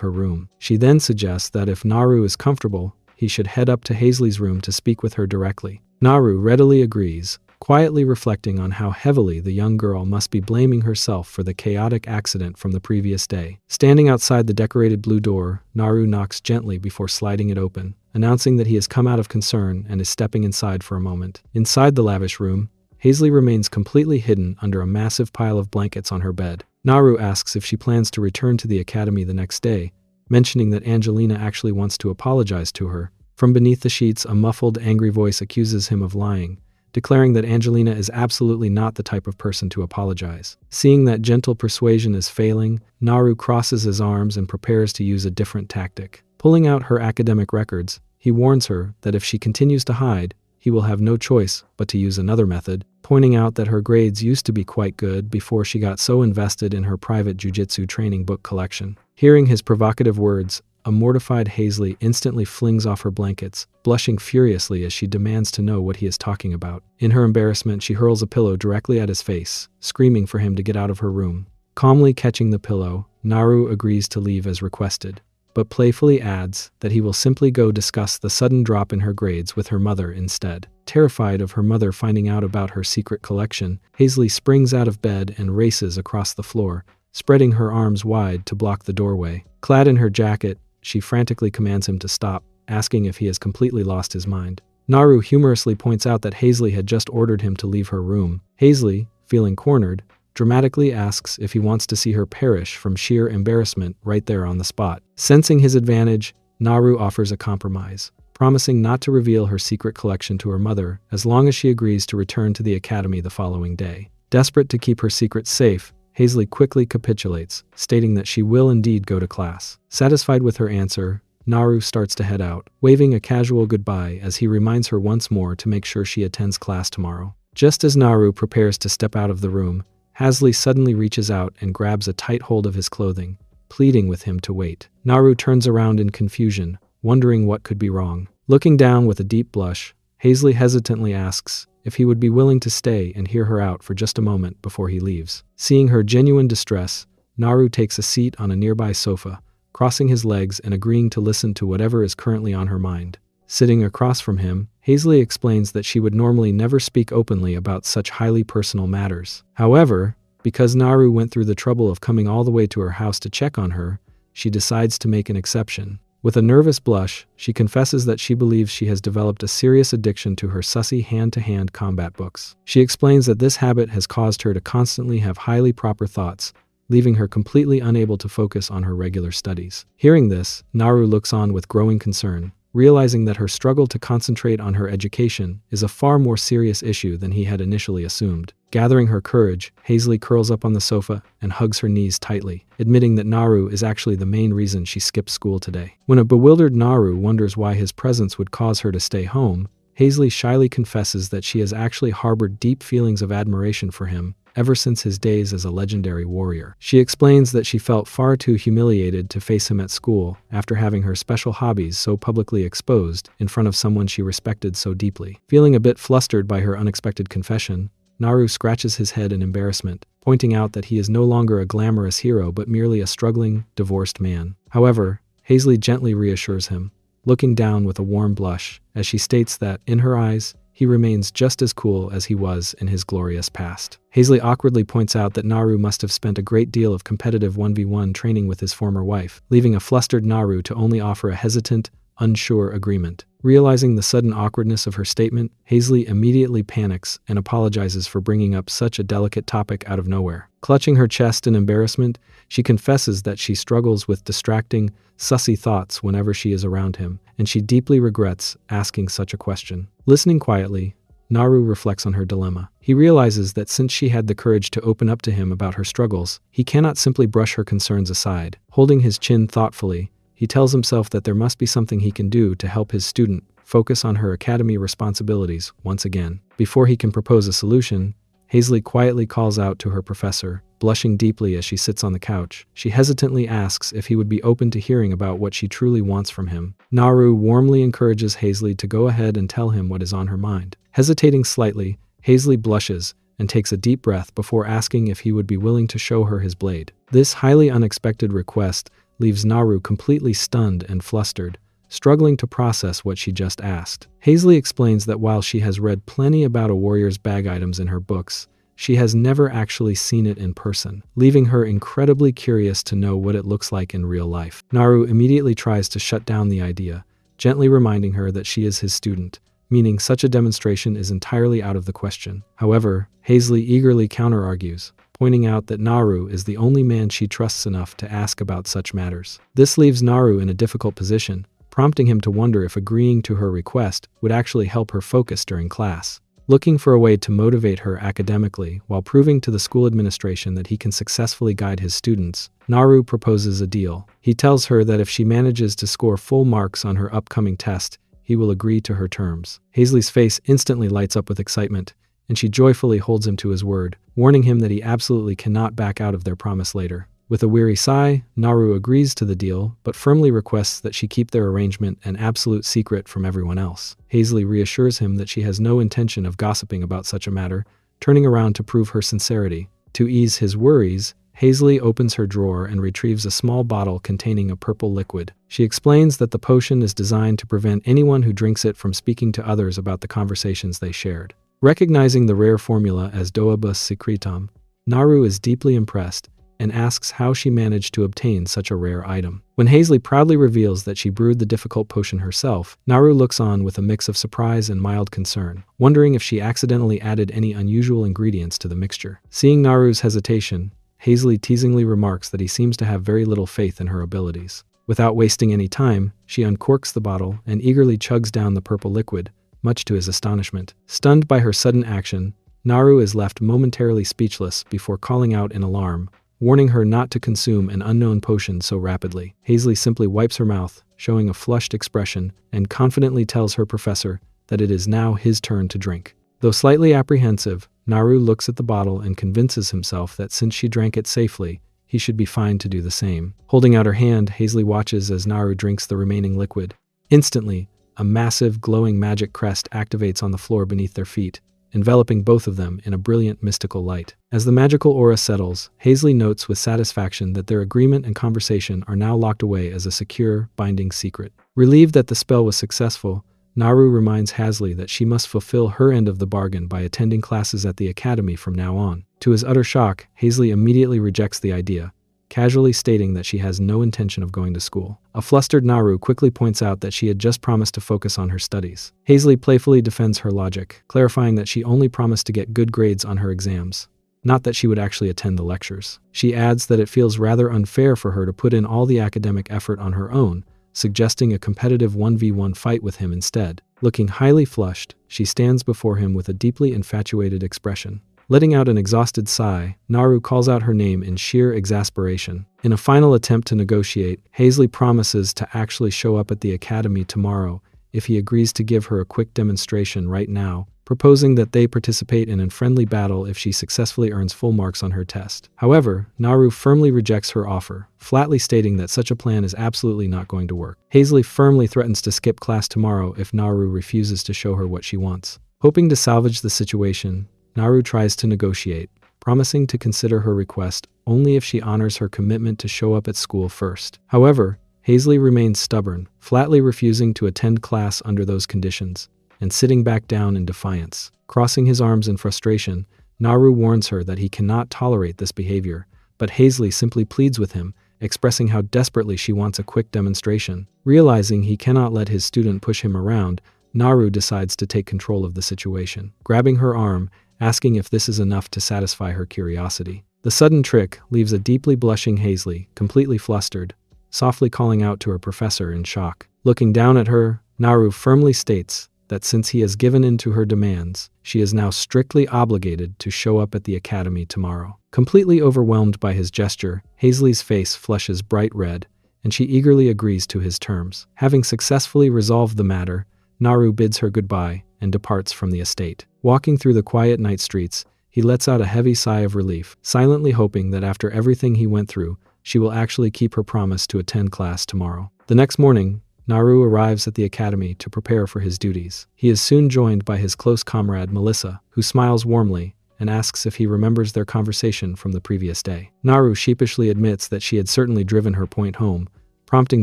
her room. She then suggests that if Naru is comfortable, he should head up to Hazley's room to speak with her directly. Naru readily agrees, quietly reflecting on how heavily the young girl must be blaming herself for the chaotic accident from the previous day. Standing outside the decorated blue door, Naru knocks gently before sliding it open, announcing that he has come out of concern and is stepping inside for a moment. Inside the lavish room, Hazley remains completely hidden under a massive pile of blankets on her bed. Naru asks if she plans to return to the academy the next day, mentioning that Angelina actually wants to apologize to her. From beneath the sheets, a muffled, angry voice accuses him of lying, declaring that Angelina is absolutely not the type of person to apologize. Seeing that gentle persuasion is failing, Naru crosses his arms and prepares to use a different tactic. Pulling out her academic records, he warns her that if she continues to hide, he will have no choice but to use another method, pointing out that her grades used to be quite good before she got so invested in her private jujitsu training book collection. Hearing his provocative words, a mortified Hazley instantly flings off her blankets, blushing furiously as she demands to know what he is talking about. In her embarrassment, she hurls a pillow directly at his face, screaming for him to get out of her room. Calmly catching the pillow, Naru agrees to leave as requested, but playfully adds that he will simply go discuss the sudden drop in her grades with her mother instead. Terrified of her mother finding out about her secret collection, Hazley springs out of bed and races across the floor, spreading her arms wide to block the doorway. Clad in her jacket, she frantically commands him to stop, asking if he has completely lost his mind. Naru humorously points out that Hazley had just ordered him to leave her room. Hazley, feeling cornered, dramatically asks if he wants to see her perish from sheer embarrassment right there on the spot. Sensing his advantage, Naru offers a compromise, promising not to reveal her secret collection to her mother as long as she agrees to return to the academy the following day. Desperate to keep her secret safe, Hazley quickly capitulates, stating that she will indeed go to class. Satisfied with her answer, Naru starts to head out, waving a casual goodbye as he reminds her once more to make sure she attends class tomorrow. Just as Naru prepares to step out of the room, Hazley suddenly reaches out and grabs a tight hold of his clothing, pleading with him to wait. Naru turns around in confusion, wondering what could be wrong. Looking down with a deep blush, Hazley hesitantly asks if he would be willing to stay and hear her out for just a moment before he leaves. Seeing her genuine distress, Naru takes a seat on a nearby sofa, crossing his legs and agreeing to listen to whatever is currently on her mind. Sitting across from him, Hazley explains that she would normally never speak openly about such highly personal matters. However, because Naru went through the trouble of coming all the way to her house to check on her, she decides to make an exception. With a nervous blush, she confesses that she believes she has developed a serious addiction to her sussy hand-to-hand combat books. She explains that this habit has caused her to constantly have highly proper thoughts, leaving her completely unable to focus on her regular studies. Hearing this, Naru looks on with growing concern, realizing that her struggle to concentrate on her education is a far more serious issue than he had initially assumed. Gathering her courage, Hazley curls up on the sofa and hugs her knees tightly, admitting that Naru is actually the main reason she skipped school today. When a bewildered Naru wonders why his presence would cause her to stay home, Hazley shyly confesses that she has actually harbored deep feelings of admiration for him ever since his days as a legendary warrior. She explains that she felt far too humiliated to face him at school after having her special hobbies so publicly exposed in front of someone she respected so deeply. Feeling a bit flustered by her unexpected confession, Naru scratches his head in embarrassment, pointing out that he is no longer a glamorous hero but merely a struggling, divorced man. However, Hazley gently reassures him, looking down with a warm blush, as she states that, in her eyes, he remains just as cool as he was in his glorious past. Hazley awkwardly points out that Naru must have spent a great deal of competitive 1v1 training with his former wife, leaving a flustered Naru to only offer a hesitant, unsure agreement. Realizing the sudden awkwardness of her statement, Hazley immediately panics and apologizes for bringing up such a delicate topic out of nowhere. Clutching her chest in embarrassment, she confesses that she struggles with distracting, sussy thoughts whenever she is around him, and she deeply regrets asking such a question. Listening quietly, Naru reflects on her dilemma. He realizes that since she had the courage to open up to him about her struggles, he cannot simply brush her concerns aside. Holding his chin thoughtfully, he tells himself that there must be something he can do to help his student focus on her academy responsibilities once again. Before he can propose a solution, Hazley quietly calls out to her professor, blushing deeply as she sits on the couch. She hesitantly asks if he would be open to hearing about what she truly wants from him. Naru warmly encourages Hazley to go ahead and tell him what is on her mind. Hesitating slightly, Hazley blushes and takes a deep breath before asking if he would be willing to show her his blade. This highly unexpected request leaves Naru completely stunned and flustered, struggling to process what she just asked. Hazley explains that while she has read plenty about a warrior's bag items in her books, she has never actually seen it in person, leaving her incredibly curious to know what it looks like in real life. Naru immediately tries to shut down the idea, gently reminding her that she is his student, meaning such a demonstration is entirely out of the question. However, Hazley eagerly counter-argues, pointing out that Naru is the only man she trusts enough to ask about such matters. This leaves Naru in a difficult position, prompting him to wonder if agreeing to her request would actually help her focus during class. Looking for a way to motivate her academically while proving to the school administration that he can successfully guide his students, Naru proposes a deal. He tells her that if she manages to score full marks on her upcoming test, he will agree to her terms. Hazley's face instantly lights up with excitement, and she joyfully holds him to his word, warning him that he absolutely cannot back out of their promise later. With a weary sigh, Naru agrees to the deal, but firmly requests that she keep their arrangement an absolute secret from everyone else. Hazley reassures him that she has no intention of gossiping about such a matter, turning around to prove her sincerity. To ease his worries, Hazley opens her drawer and retrieves a small bottle containing a purple liquid. She explains that the potion is designed to prevent anyone who drinks it from speaking to others about the conversations they shared. Recognizing the rare formula as Doabus secretum, Naru is deeply impressed and asks how she managed to obtain such a rare item. When Hazley proudly reveals that she brewed the difficult potion herself, Naru looks on with a mix of surprise and mild concern, wondering if she accidentally added any unusual ingredients to the mixture. Seeing Naru's hesitation, Hazley teasingly remarks that he seems to have very little faith in her abilities. Without wasting any time, she uncorks the bottle and eagerly chugs down the purple liquid, much to his astonishment. Stunned by her sudden action, Naru is left momentarily speechless before calling out in alarm, warning her not to consume an unknown potion so rapidly. Hazley simply wipes her mouth, showing a flushed expression, and confidently tells her professor that it is now his turn to drink. Though slightly apprehensive, Naru looks at the bottle and convinces himself that since she drank it safely, he should be fine to do the same. Holding out her hand, Hazley watches as Naru drinks the remaining liquid. Instantly, a massive, glowing magic crest activates on the floor beneath their feet, enveloping both of them in a brilliant mystical light. As the magical aura settles, Hazley notes with satisfaction that their agreement and conversation are now locked away as a secure, binding secret. Relieved that the spell was successful, Naru reminds Hazley that she must fulfill her end of the bargain by attending classes at the academy from now on. To his utter shock, Hazley immediately rejects the idea, casually stating that she has no intention of going to school. A flustered Naru quickly points out that she had just promised to focus on her studies. Hazley playfully defends her logic, clarifying that she only promised to get good grades on her exams, not that she would actually attend the lectures. She adds that it feels rather unfair for her to put in all the academic effort on her own, suggesting a competitive 1v1 fight with him instead. Looking highly flushed, she stands before him with a deeply infatuated expression. Letting out an exhausted sigh, Naru calls out her name in sheer exasperation. In a final attempt to negotiate, Hazley promises to actually show up at the academy tomorrow if he agrees to give her a quick demonstration right now, proposing that they participate in a friendly battle if she successfully earns full marks on her test. However, Naru firmly rejects her offer, flatly stating that such a plan is absolutely not going to work. Hazley firmly threatens to skip class tomorrow if Naru refuses to show her what she wants. Hoping to salvage the situation, Naru tries to negotiate, promising to consider her request only if she honors her commitment to show up at school first. However, Hazley remains stubborn, flatly refusing to attend class under those conditions, and sitting back down in defiance. Crossing his arms in frustration, Naru warns her that he cannot tolerate this behavior, but Hazley simply pleads with him, expressing how desperately she wants a quick demonstration. Realizing he cannot let his student push him around, Naru decides to take control of the situation, grabbing her arm, asking if this is enough to satisfy her curiosity. The sudden trick leaves a deeply blushing Hazley, completely flustered, softly calling out to her professor in shock. Looking down at her, Naru firmly states that since he has given in to her demands, she is now strictly obligated to show up at the academy tomorrow. Completely overwhelmed by his gesture, Hazley's face flushes bright red, and she eagerly agrees to his terms. Having successfully resolved the matter, Naru bids her goodbye and departs from the estate. Walking through the quiet night streets, he lets out a heavy sigh of relief, silently hoping that after everything he went through, she will actually keep her promise to attend class tomorrow. The next morning, Naru arrives at the academy to prepare for his duties. He is soon joined by his close comrade Melissa, who smiles warmly and asks if he remembers their conversation from the previous day. Naru sheepishly admits that she had certainly driven her point home, prompting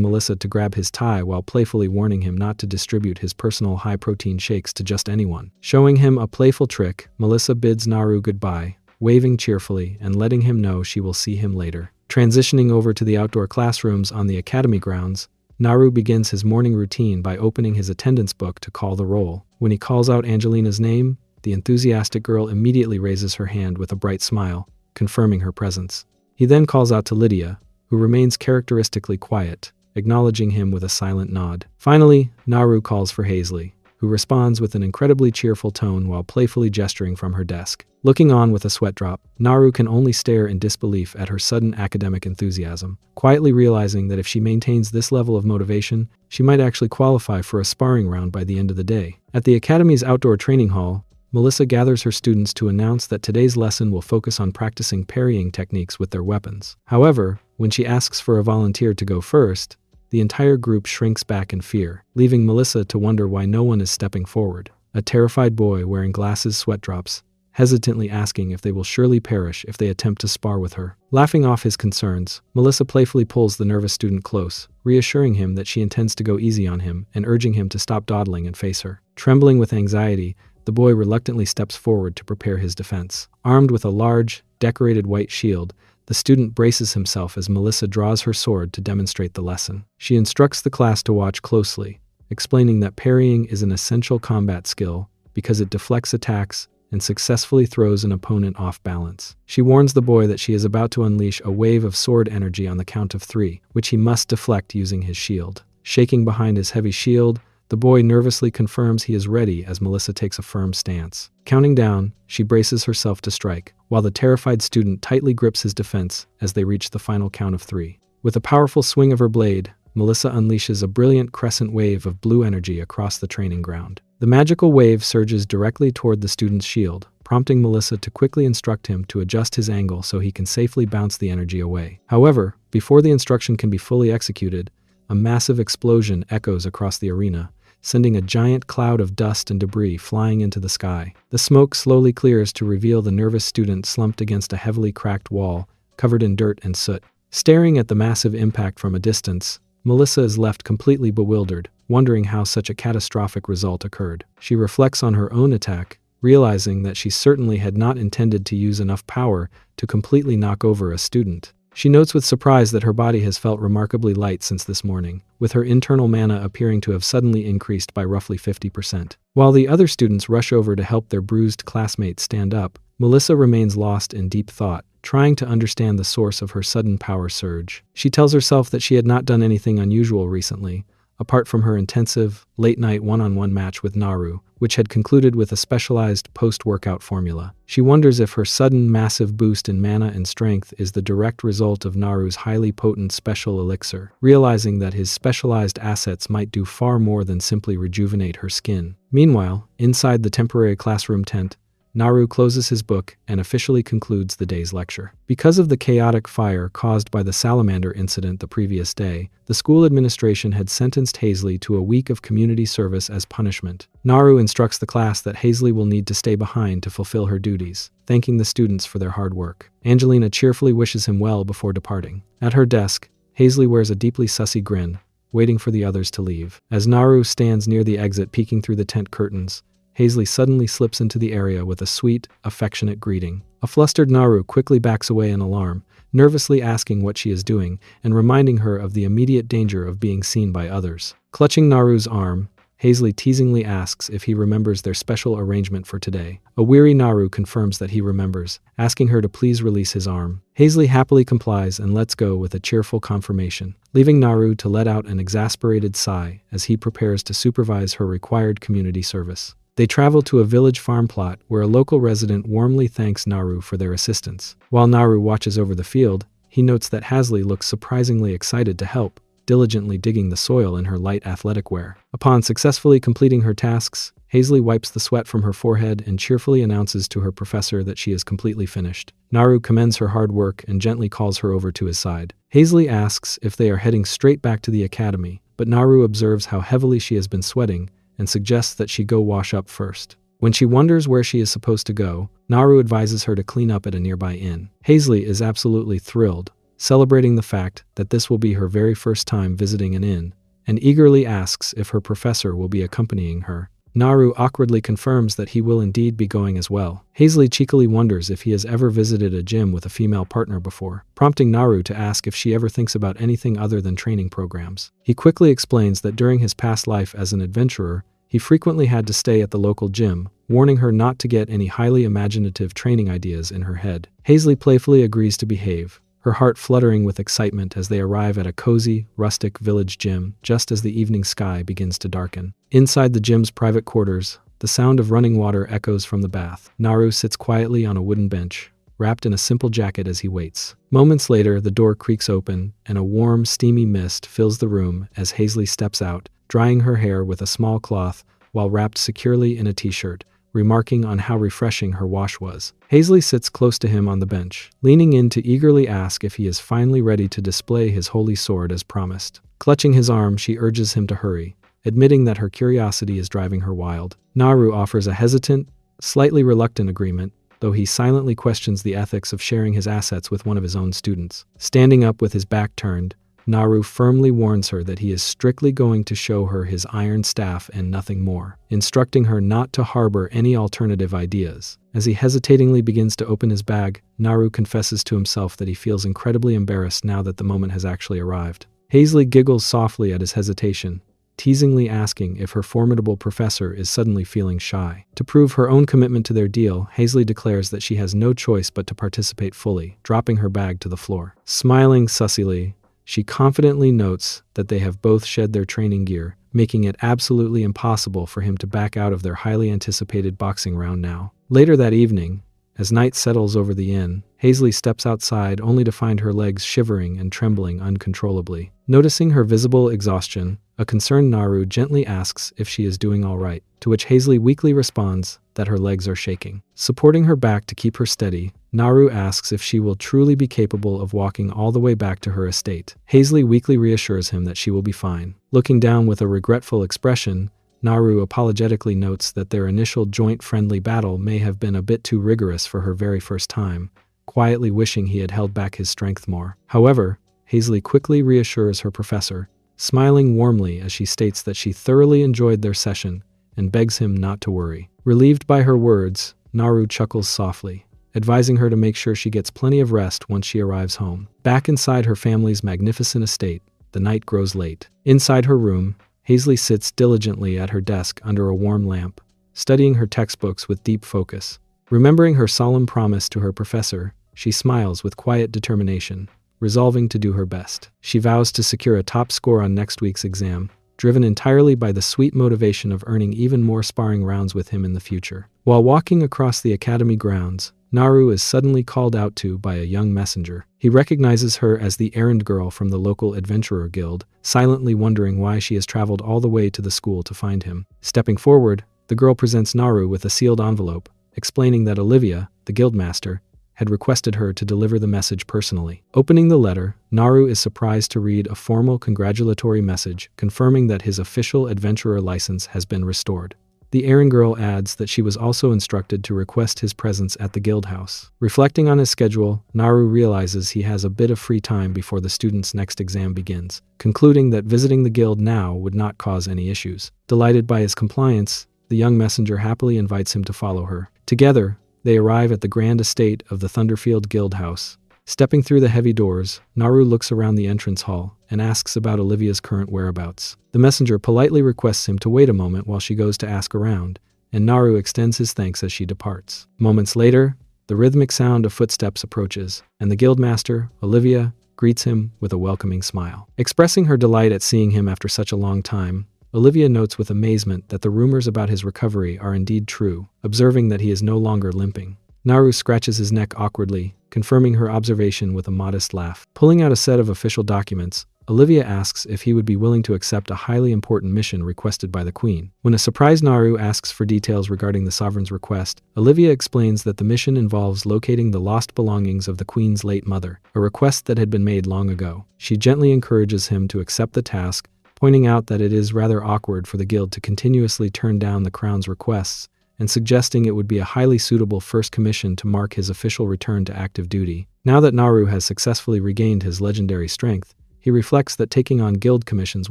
Melissa to grab his tie while playfully warning him not to distribute his personal high-protein shakes to just anyone. Showing him a playful trick, Melissa bids Naru goodbye, waving cheerfully and letting him know she will see him later. Transitioning over to the outdoor classrooms on the academy grounds, Naru begins his morning routine by opening his attendance book to call the roll. When he calls out Angelina's name, the enthusiastic girl immediately raises her hand with a bright smile, confirming her presence. He then calls out to Lydia, who remains characteristically quiet, acknowledging him with a silent nod. Finally, Naru calls for Hazley, who responds with an incredibly cheerful tone while playfully gesturing from her desk. Looking on with a sweat drop, Naru can only stare in disbelief at her sudden academic enthusiasm, quietly realizing that if she maintains this level of motivation, she might actually qualify for a sparring round by the end of the day. At the academy's outdoor training hall, Melissa gathers her students to announce that today's lesson will focus on practicing parrying techniques with their weapons. However, when she asks for a volunteer to go first, the entire group shrinks back in fear, leaving Melissa to wonder why no one is stepping forward. A terrified boy wearing glasses sweat drops, hesitantly asking if they will surely perish if they attempt to spar with her. Laughing off his concerns, Melissa playfully pulls the nervous student close, reassuring him that she intends to go easy on him and urging him to stop dawdling and face her. Trembling with anxiety, the boy reluctantly steps forward to prepare his defense. Armed with a large, decorated white shield, the student braces himself as Melissa draws her sword to demonstrate the lesson. She instructs the class to watch closely, explaining that parrying is an essential combat skill because it deflects attacks and successfully throws an opponent off balance. She warns the boy that she is about to unleash a wave of sword energy on the count of 3, which he must deflect using his shield. Shaking behind his heavy shield, the boy nervously confirms he is ready as Melissa takes a firm stance. Counting down, she braces herself to strike, while the terrified student tightly grips his defense as they reach the final count of 3. With a powerful swing of her blade, Melissa unleashes a brilliant crescent wave of blue energy across the training ground. The magical wave surges directly toward the student's shield, prompting Melissa to quickly instruct him to adjust his angle so he can safely bounce the energy away. However, before the instruction can be fully executed, a massive explosion echoes across the arena, sending a giant cloud of dust and debris flying into the sky. The smoke slowly clears to reveal the nervous student slumped against a heavily cracked wall, covered in dirt and soot. Staring at the massive impact from a distance, Melissa is left completely bewildered, wondering how such a catastrophic result occurred. She reflects on her own attack, realizing that she certainly had not intended to use enough power to completely knock over a student. She notes with surprise that her body has felt remarkably light since this morning, with her internal mana appearing to have suddenly increased by roughly 50%. While the other students rush over to help their bruised classmates stand up, Melissa remains lost in deep thought, trying to understand the source of her sudden power surge. She tells herself that she had not done anything unusual recently, apart from her intensive, late-night one-on-one match with Naru, which had concluded with a specialized post-workout formula. She wonders if her sudden massive boost in mana and strength is the direct result of Naru's highly potent special elixir, realizing that his specialized assets might do far more than simply rejuvenate her skin. Meanwhile, inside the temporary classroom tent, Naru closes his book and officially concludes the day's lecture. Because of the chaotic fire caused by the salamander incident the previous day, the school administration had sentenced Hazley to a week of community service as punishment. Naru instructs the class that Hazley will need to stay behind to fulfill her duties, thanking the students for their hard work. Angelina cheerfully wishes him well before departing. At her desk, Hazley wears a deeply sussy grin, waiting for the others to leave. As Naru stands near the exit peeking through the tent curtains, Hazley suddenly slips into the area with a sweet, affectionate greeting. A flustered Naru quickly backs away in alarm, nervously asking what she is doing and reminding her of the immediate danger of being seen by others. Clutching Naru's arm, Hazley teasingly asks if he remembers their special arrangement for today. A weary Naru confirms that he remembers, asking her to please release his arm. Hazley happily complies and lets go with a cheerful confirmation, leaving Naru to let out an exasperated sigh as he prepares to supervise her required community service. They travel to a village farm plot where a local resident warmly thanks Naru for their assistance. While Naru watches over the field, he notes that Hazley looks surprisingly excited to help, diligently digging the soil in her light athletic wear. Upon successfully completing her tasks, Hazley wipes the sweat from her forehead and cheerfully announces to her professor that she is completely finished. Naru commends her hard work and gently calls her over to his side. Hazley asks if they are heading straight back to the academy, but Naru observes how heavily she has been sweating and suggests that she go wash up first. When she wonders where she is supposed to go, Naru advises her to clean up at a nearby inn. Hazley is absolutely thrilled, celebrating the fact that this will be her very first time visiting an inn, and eagerly asks if her professor will be accompanying her. Naru awkwardly confirms that he will indeed be going as well. Hazley cheekily wonders if he has ever visited a gym with a female partner before, prompting Naru to ask if she ever thinks about anything other than training programs. He quickly explains that during his past life as an adventurer, he frequently had to stay at the local gym, warning her not to get any highly imaginative training ideas in her head. Hazley playfully agrees to behave, her heart fluttering with excitement as they arrive at a cozy, rustic village gym just as the evening sky begins to darken. Inside the gym's private quarters, the sound of running water echoes from the bath. Naru sits quietly on a wooden bench, wrapped in a simple jacket as he waits. Moments later, the door creaks open, and a warm, steamy mist fills the room as Hazley steps out, drying her hair with a small cloth while wrapped securely in a t-shirt, remarking on how refreshing her wash was. Hazley sits close to him on the bench, leaning in to eagerly ask if he is finally ready to display his holy sword as promised. Clutching his arm, she urges him to hurry, admitting that her curiosity is driving her wild. Naru offers a hesitant, slightly reluctant agreement, though he silently questions the ethics of sharing his assets with one of his own students. Standing up with his back turned, Naru firmly warns her that he is strictly going to show her his iron staff and nothing more, instructing her not to harbor any alternative ideas. As he hesitatingly begins to open his bag, Naru confesses to himself that he feels incredibly embarrassed now that the moment has actually arrived. Hazley giggles softly at his hesitation, teasingly asking if her formidable professor is suddenly feeling shy. To prove her own commitment to their deal, Hazley declares that she has no choice but to participate fully, dropping her bag to the floor. Smiling sussily, she confidently notes that they have both shed their training gear, making it absolutely impossible for him to back out of their highly anticipated boxing round now. Later that evening, as night settles over the inn, Hazley steps outside only to find her legs shivering and trembling uncontrollably. Noticing her visible exhaustion, a concerned Naru gently asks if she is doing all right, to which Hazley weakly responds that her legs are shaking. Supporting her back to keep her steady, Naru asks if she will truly be capable of walking all the way back to her estate. Hazley weakly reassures him that she will be fine. Looking down with a regretful expression, Naru apologetically notes that their initial joint-friendly battle may have been a bit too rigorous for her very first time, quietly wishing he had held back his strength more. However, Hazley quickly reassures her professor, smiling warmly as she states that she thoroughly enjoyed their session and begs him not to worry. Relieved by her words, Naru chuckles softly, advising her to make sure she gets plenty of rest once she arrives home. Back inside her family's magnificent estate, the night grows late. Inside her room, Hazley sits diligently at her desk under a warm lamp, studying her textbooks with deep focus. Remembering her solemn promise to her professor, she smiles with quiet determination, resolving to do her best. She vows to secure a top score on next week's exam, driven entirely by the sweet motivation of earning even more sparring rounds with him in the future. While walking across the academy grounds, Naru is suddenly called out to by a young messenger. He recognizes her as the errand girl from the local adventurer guild, silently wondering why she has traveled all the way to the school to find him. Stepping forward, the girl presents Naru with a sealed envelope, explaining that Olivia, the guildmaster, had requested her to deliver the message personally. Opening the letter, Naru is surprised to read a formal congratulatory message confirming that his official adventurer license has been restored. The errand girl adds that she was also instructed to request his presence at the guild house. Reflecting on his schedule, Naru realizes he has a bit of free time before the student's next exam begins, concluding that visiting the guild now would not cause any issues. Delighted by his compliance, the young messenger happily invites him to follow her. Together, they arrive at the grand estate of the Thunderfield Guild House. Stepping through the heavy doors, Naru looks around the entrance hall and asks about Olivia's current whereabouts. The messenger politely requests him to wait a moment while she goes to ask around, and Naru extends his thanks as she departs. Moments later, the rhythmic sound of footsteps approaches, and the guildmaster, Olivia, greets him with a welcoming smile. Expressing her delight at seeing him after such a long time, Olivia notes with amazement that the rumors about his recovery are indeed true, observing that he is no longer limping. Naru scratches his neck awkwardly, confirming her observation with a modest laugh. Pulling out a set of official documents, Olivia asks if he would be willing to accept a highly important mission requested by the queen. When a surprised Naru asks for details regarding the sovereign's request, Olivia explains that the mission involves locating the lost belongings of the queen's late mother, a request that had been made long ago. She gently encourages him to accept the task, pointing out that it is rather awkward for the guild to continuously turn down the crown's requests, and suggesting it would be a highly suitable first commission to mark his official return to active duty. Now that Naru has successfully regained his legendary strength, he reflects that taking on guild commissions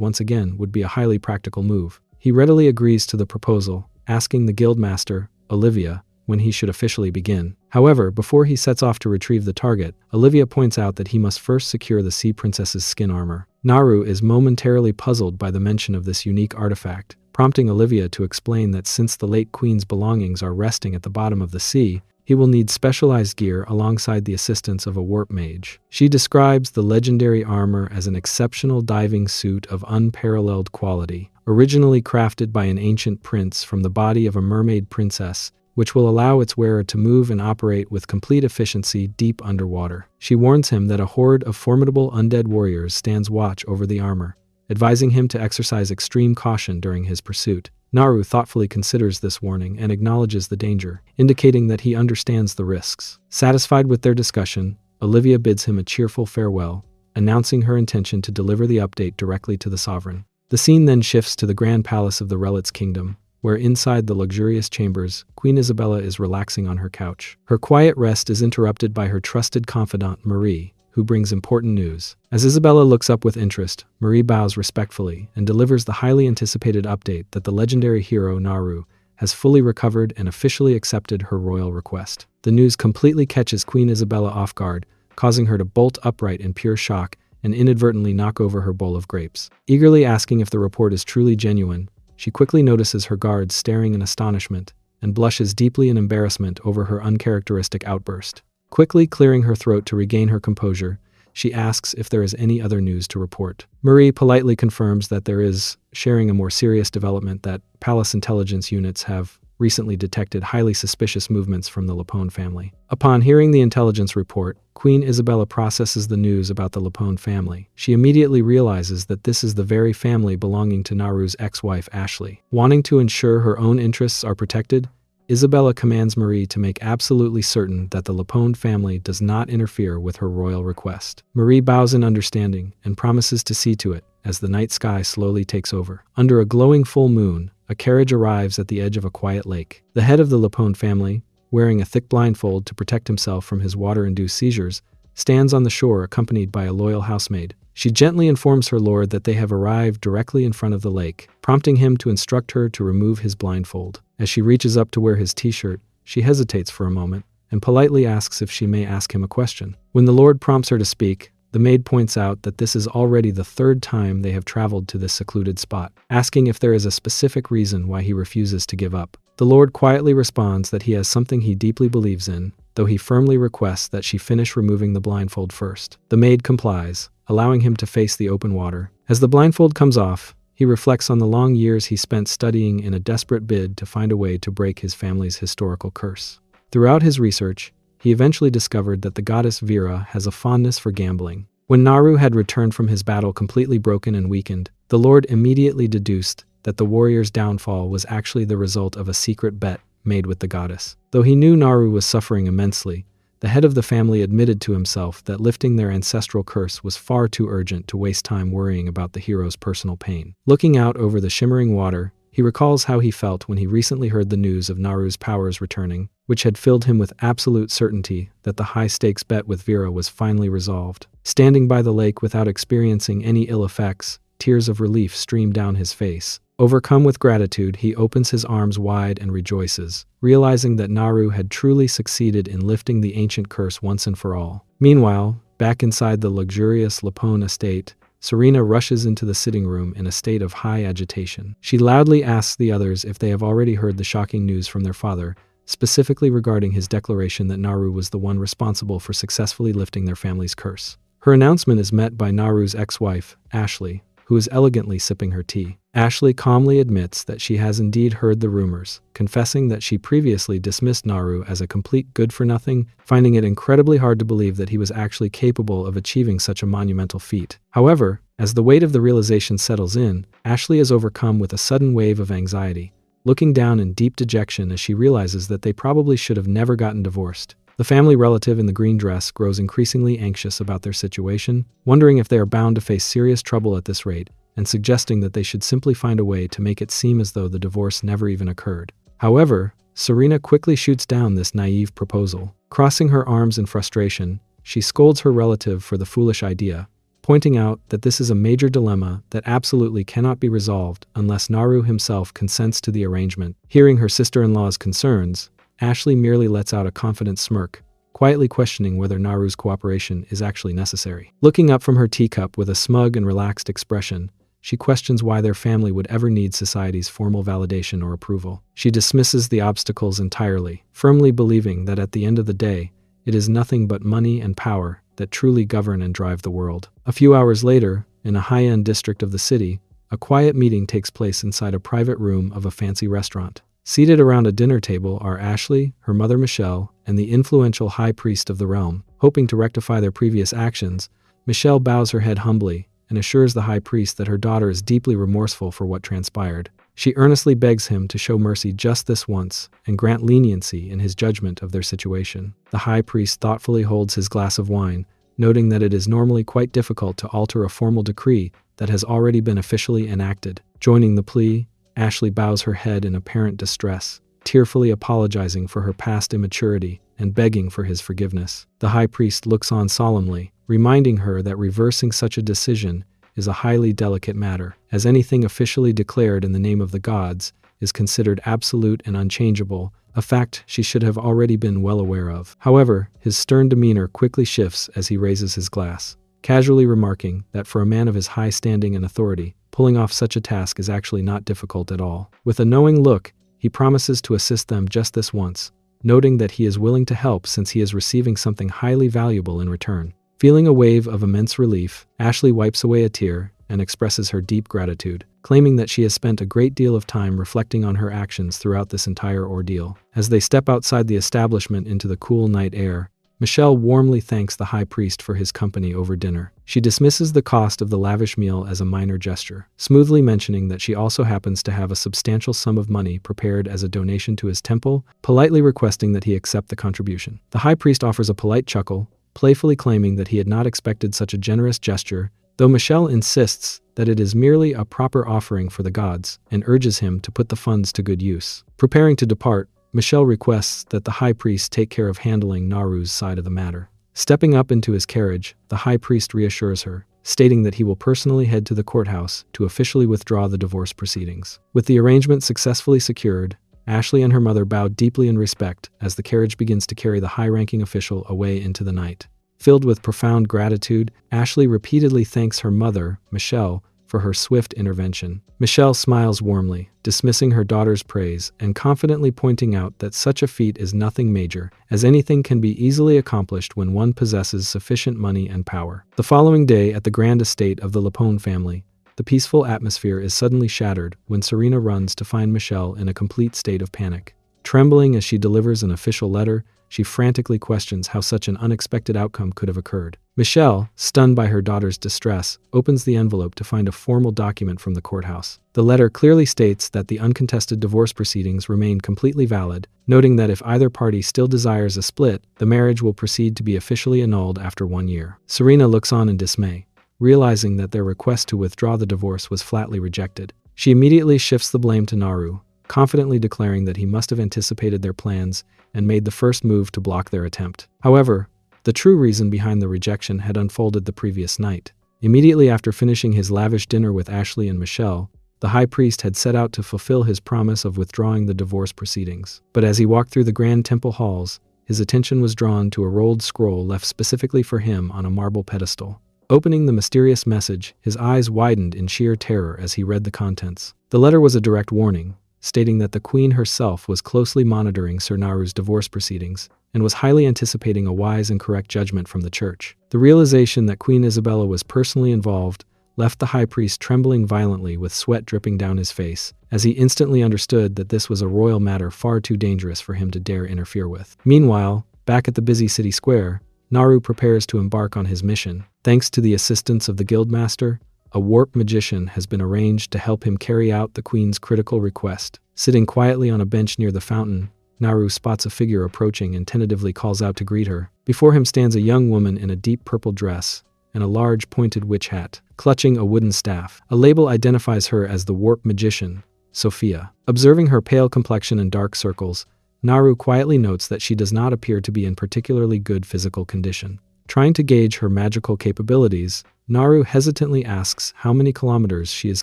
once again would be a highly practical move. He readily agrees to the proposal, asking the guildmaster, Olivia, when he should officially begin. However, before he sets off to retrieve the target, Olivia points out that he must first secure the sea princess's skin armor. Naru is momentarily puzzled by the mention of this unique artifact, prompting Olivia to explain that since the late queen's belongings are resting at the bottom of the sea, he will need specialized gear alongside the assistance of a warp mage. She describes the legendary armor as an exceptional diving suit of unparalleled quality, originally crafted by an ancient prince from the body of a mermaid princess, which will allow its wearer to move and operate with complete efficiency deep underwater. She warns him that a horde of formidable undead warriors stands watch over the armor, advising him to exercise extreme caution during his pursuit. Naru thoughtfully considers this warning and acknowledges the danger, indicating that he understands the risks. Satisfied with their discussion, Olivia bids him a cheerful farewell, announcing her intention to deliver the update directly to the sovereign. The scene then shifts to the grand palace of the Relit's kingdom, where inside the luxurious chambers, Queen Isabella is relaxing on her couch. Her quiet rest is interrupted by her trusted confidant, Marie, who brings important news. As Isabella looks up with interest, Marie bows respectfully and delivers the highly anticipated update that the legendary hero Naru has fully recovered and officially accepted her royal request. The news completely catches Queen Isabella off guard, causing her to bolt upright in pure shock and inadvertently knock over her bowl of grapes. Eagerly asking if the report is truly genuine, she quickly notices her guards staring in astonishment and blushes deeply in embarrassment over her uncharacteristic outburst. Quickly clearing her throat to regain her composure, she asks if there is any other news to report. Marie politely confirms that there is, sharing a more serious development that palace intelligence units have recently detected highly suspicious movements from the Lapone family. Upon hearing the intelligence report, Queen Isabella processes the news about the Lapone family. She immediately realizes that this is the very family belonging to Naru's ex-wife Ashley. Wanting to ensure her own interests are protected, Isabella commands Marie to make absolutely certain that the Lapone family does not interfere with her royal request. Marie bows in understanding and promises to see to it as the night sky slowly takes over. Under a glowing full moon, a carriage arrives at the edge of a quiet lake. The head of the Lapone family, wearing a thick blindfold to protect himself from his water-induced seizures, stands on the shore accompanied by a loyal housemaid. She gently informs her lord that they have arrived directly in front of the lake, prompting him to instruct her to remove his blindfold. As she reaches up to wear his t-shirt, she hesitates for a moment and politely asks if she may ask him a question. When the lord prompts her to speak, the maid points out that this is already the third time they have traveled to this secluded spot, asking if there is a specific reason why he refuses to give up. The lord quietly responds that he has something he deeply believes in, though he firmly requests that she finish removing the blindfold first. The maid complies, allowing him to face the open water. As the blindfold comes off, he reflects on the long years he spent studying in a desperate bid to find a way to break his family's historical curse. Throughout his research, he eventually discovered that the goddess Vera has a fondness for gambling. When Naru had returned from his battle completely broken and weakened, the lord immediately deduced that the warrior's downfall was actually the result of a secret bet made with the goddess. Though he knew Naru was suffering immensely, the head of the family admitted to himself that lifting their ancestral curse was far too urgent to waste time worrying about the hero's personal pain. Looking out over the shimmering water, he He recalls how he felt when he recently heard the news of Naru's powers returning, which had filled him with absolute certainty that the high-stakes bet with Vera was finally resolved. Standing by the lake without experiencing any ill effects, tears of relief stream down his face. Overcome with gratitude, he opens his arms wide and rejoices, realizing that Naru had truly succeeded in lifting the ancient curse once and for all. Meanwhile, back inside the luxurious Lapone estate, Serena rushes into the sitting room in a state of high agitation. She loudly asks the others if they have already heard the shocking news from their father, specifically regarding his declaration that Naru was the one responsible for successfully lifting their family's curse. Her announcement is met by Naru's ex-wife, Ashley, who is elegantly sipping her tea. Ashley calmly admits that she has indeed heard the rumors, confessing that she previously dismissed Naru as a complete good-for-nothing, finding it incredibly hard to believe that he was actually capable of achieving such a monumental feat. However, as the weight of the realization settles in, Ashley is overcome with a sudden wave of anxiety, looking down in deep dejection as she realizes that they probably should have never gotten divorced. The family relative in the green dress grows increasingly anxious about their situation, wondering if they are bound to face serious trouble at this rate, and suggesting that they should simply find a way to make it seem as though the divorce never even occurred. However, Serena quickly shoots down this naive proposal. Crossing her arms in frustration, she scolds her relative for the foolish idea, pointing out that this is a major dilemma that absolutely cannot be resolved unless Naru himself consents to the arrangement. Hearing her sister-in-law's concerns, Ashley merely lets out a confident smirk, quietly questioning whether Naru's cooperation is actually necessary. Looking up from her teacup with a smug and relaxed expression, she questions why their family would ever need society's formal validation or approval. She dismisses the obstacles entirely, firmly believing that at the end of the day, it is nothing but money and power that truly govern and drive the world. A few hours later, in a high-end district of the city, a quiet meeting takes place inside a private room of a fancy restaurant. Seated around a dinner table are Ashley, her mother Michelle, and the influential high priest of the realm. Hoping to rectify their previous actions, Michelle bows her head humbly and assures the high priest that her daughter is deeply remorseful for what transpired. She earnestly begs him to show mercy just this once and grant leniency in his judgment of their situation. The high priest thoughtfully holds his glass of wine, noting that it is normally quite difficult to alter a formal decree that has already been officially enacted. Joining the plea, Ashley bows her head in apparent distress, tearfully apologizing for her past immaturity and begging for his forgiveness. The high priest looks on solemnly, reminding her that reversing such a decision is a highly delicate matter, as anything officially declared in the name of the gods is considered absolute and unchangeable, a fact she should have already been well aware of. However, his stern demeanor quickly shifts as he raises his glass, casually remarking that for a man of his high standing and authority, pulling off such a task is actually not difficult at all. With a knowing look, he promises to assist them just this once, noting that he is willing to help since he is receiving something highly valuable in return. Feeling a wave of immense relief, Ashley wipes away a tear and expresses her deep gratitude, claiming that she has spent a great deal of time reflecting on her actions throughout this entire ordeal. As they step outside the establishment into the cool night air, Michelle warmly thanks the high priest for his company over dinner. She dismisses the cost of the lavish meal as a minor gesture, smoothly mentioning that she also happens to have a substantial sum of money prepared as a donation to his temple, politely requesting that he accept the contribution. The high priest offers a polite chuckle, playfully claiming that he had not expected such a generous gesture, though Michelle insists that it is merely a proper offering for the gods and urges him to put the funds to good use. Preparing to depart, Michelle requests that the high priest take care of handling Naru's side of the matter. Stepping up into his carriage, the high priest reassures her, stating that he will personally head to the courthouse to officially withdraw the divorce proceedings. With the arrangement successfully secured, Ashley and her mother bow deeply in respect as the carriage begins to carry the high-ranking official away into the night. Filled with profound gratitude, Ashley repeatedly thanks her mother, Michelle, for her swift intervention. Michelle smiles warmly, dismissing her daughter's praise and confidently pointing out that such a feat is nothing major, as anything can be easily accomplished when one possesses sufficient money and power. The following day at the grand estate of the Lapone family, the peaceful atmosphere is suddenly shattered when Serena runs to find Michelle in a complete state of panic. Trembling as she delivers an official letter, she frantically questions how such an unexpected outcome could have occurred. Michelle, stunned by her daughter's distress, opens the envelope to find a formal document from the courthouse. The letter clearly states that the uncontested divorce proceedings remain completely valid, noting that if either party still desires a split, the marriage will proceed to be officially annulled after 1 year. Serena looks on in dismay, realizing that their request to withdraw the divorce was flatly rejected. She immediately shifts the blame to Naru, confidently declaring that he must have anticipated their plans and made the first move to block their attempt. However, the true reason behind the rejection had unfolded the previous night. Immediately after finishing his lavish dinner with Ashley and Michelle, the high priest had set out to fulfill his promise of withdrawing the divorce proceedings. But as he walked through the grand temple halls, his attention was drawn to a rolled scroll left specifically for him on a marble pedestal. Opening the mysterious message, his eyes widened in sheer terror as he read the contents. The letter was a direct warning, stating that the queen herself was closely monitoring Sir Naru's divorce proceedings and was highly anticipating a wise and correct judgment from the church. The realization that Queen Isabella was personally involved left the high priest trembling violently with sweat dripping down his face, as he instantly understood that this was a royal matter far too dangerous for him to dare interfere with. Meanwhile, back at the busy city square, Naru prepares to embark on his mission. Thanks to the assistance of the guildmaster, a warp magician has been arranged to help him carry out the queen's critical request. Sitting quietly on a bench near the fountain, Naru spots a figure approaching and tentatively calls out to greet her. Before him stands a young woman in a deep purple dress and a large pointed witch hat, clutching a wooden staff. A label identifies her as the warp magician, Sophia. Observing her pale complexion and dark circles, Naru quietly notes that she does not appear to be in particularly good physical condition. Trying to gauge her magical capabilities, Naru hesitantly asks how many kilometers she is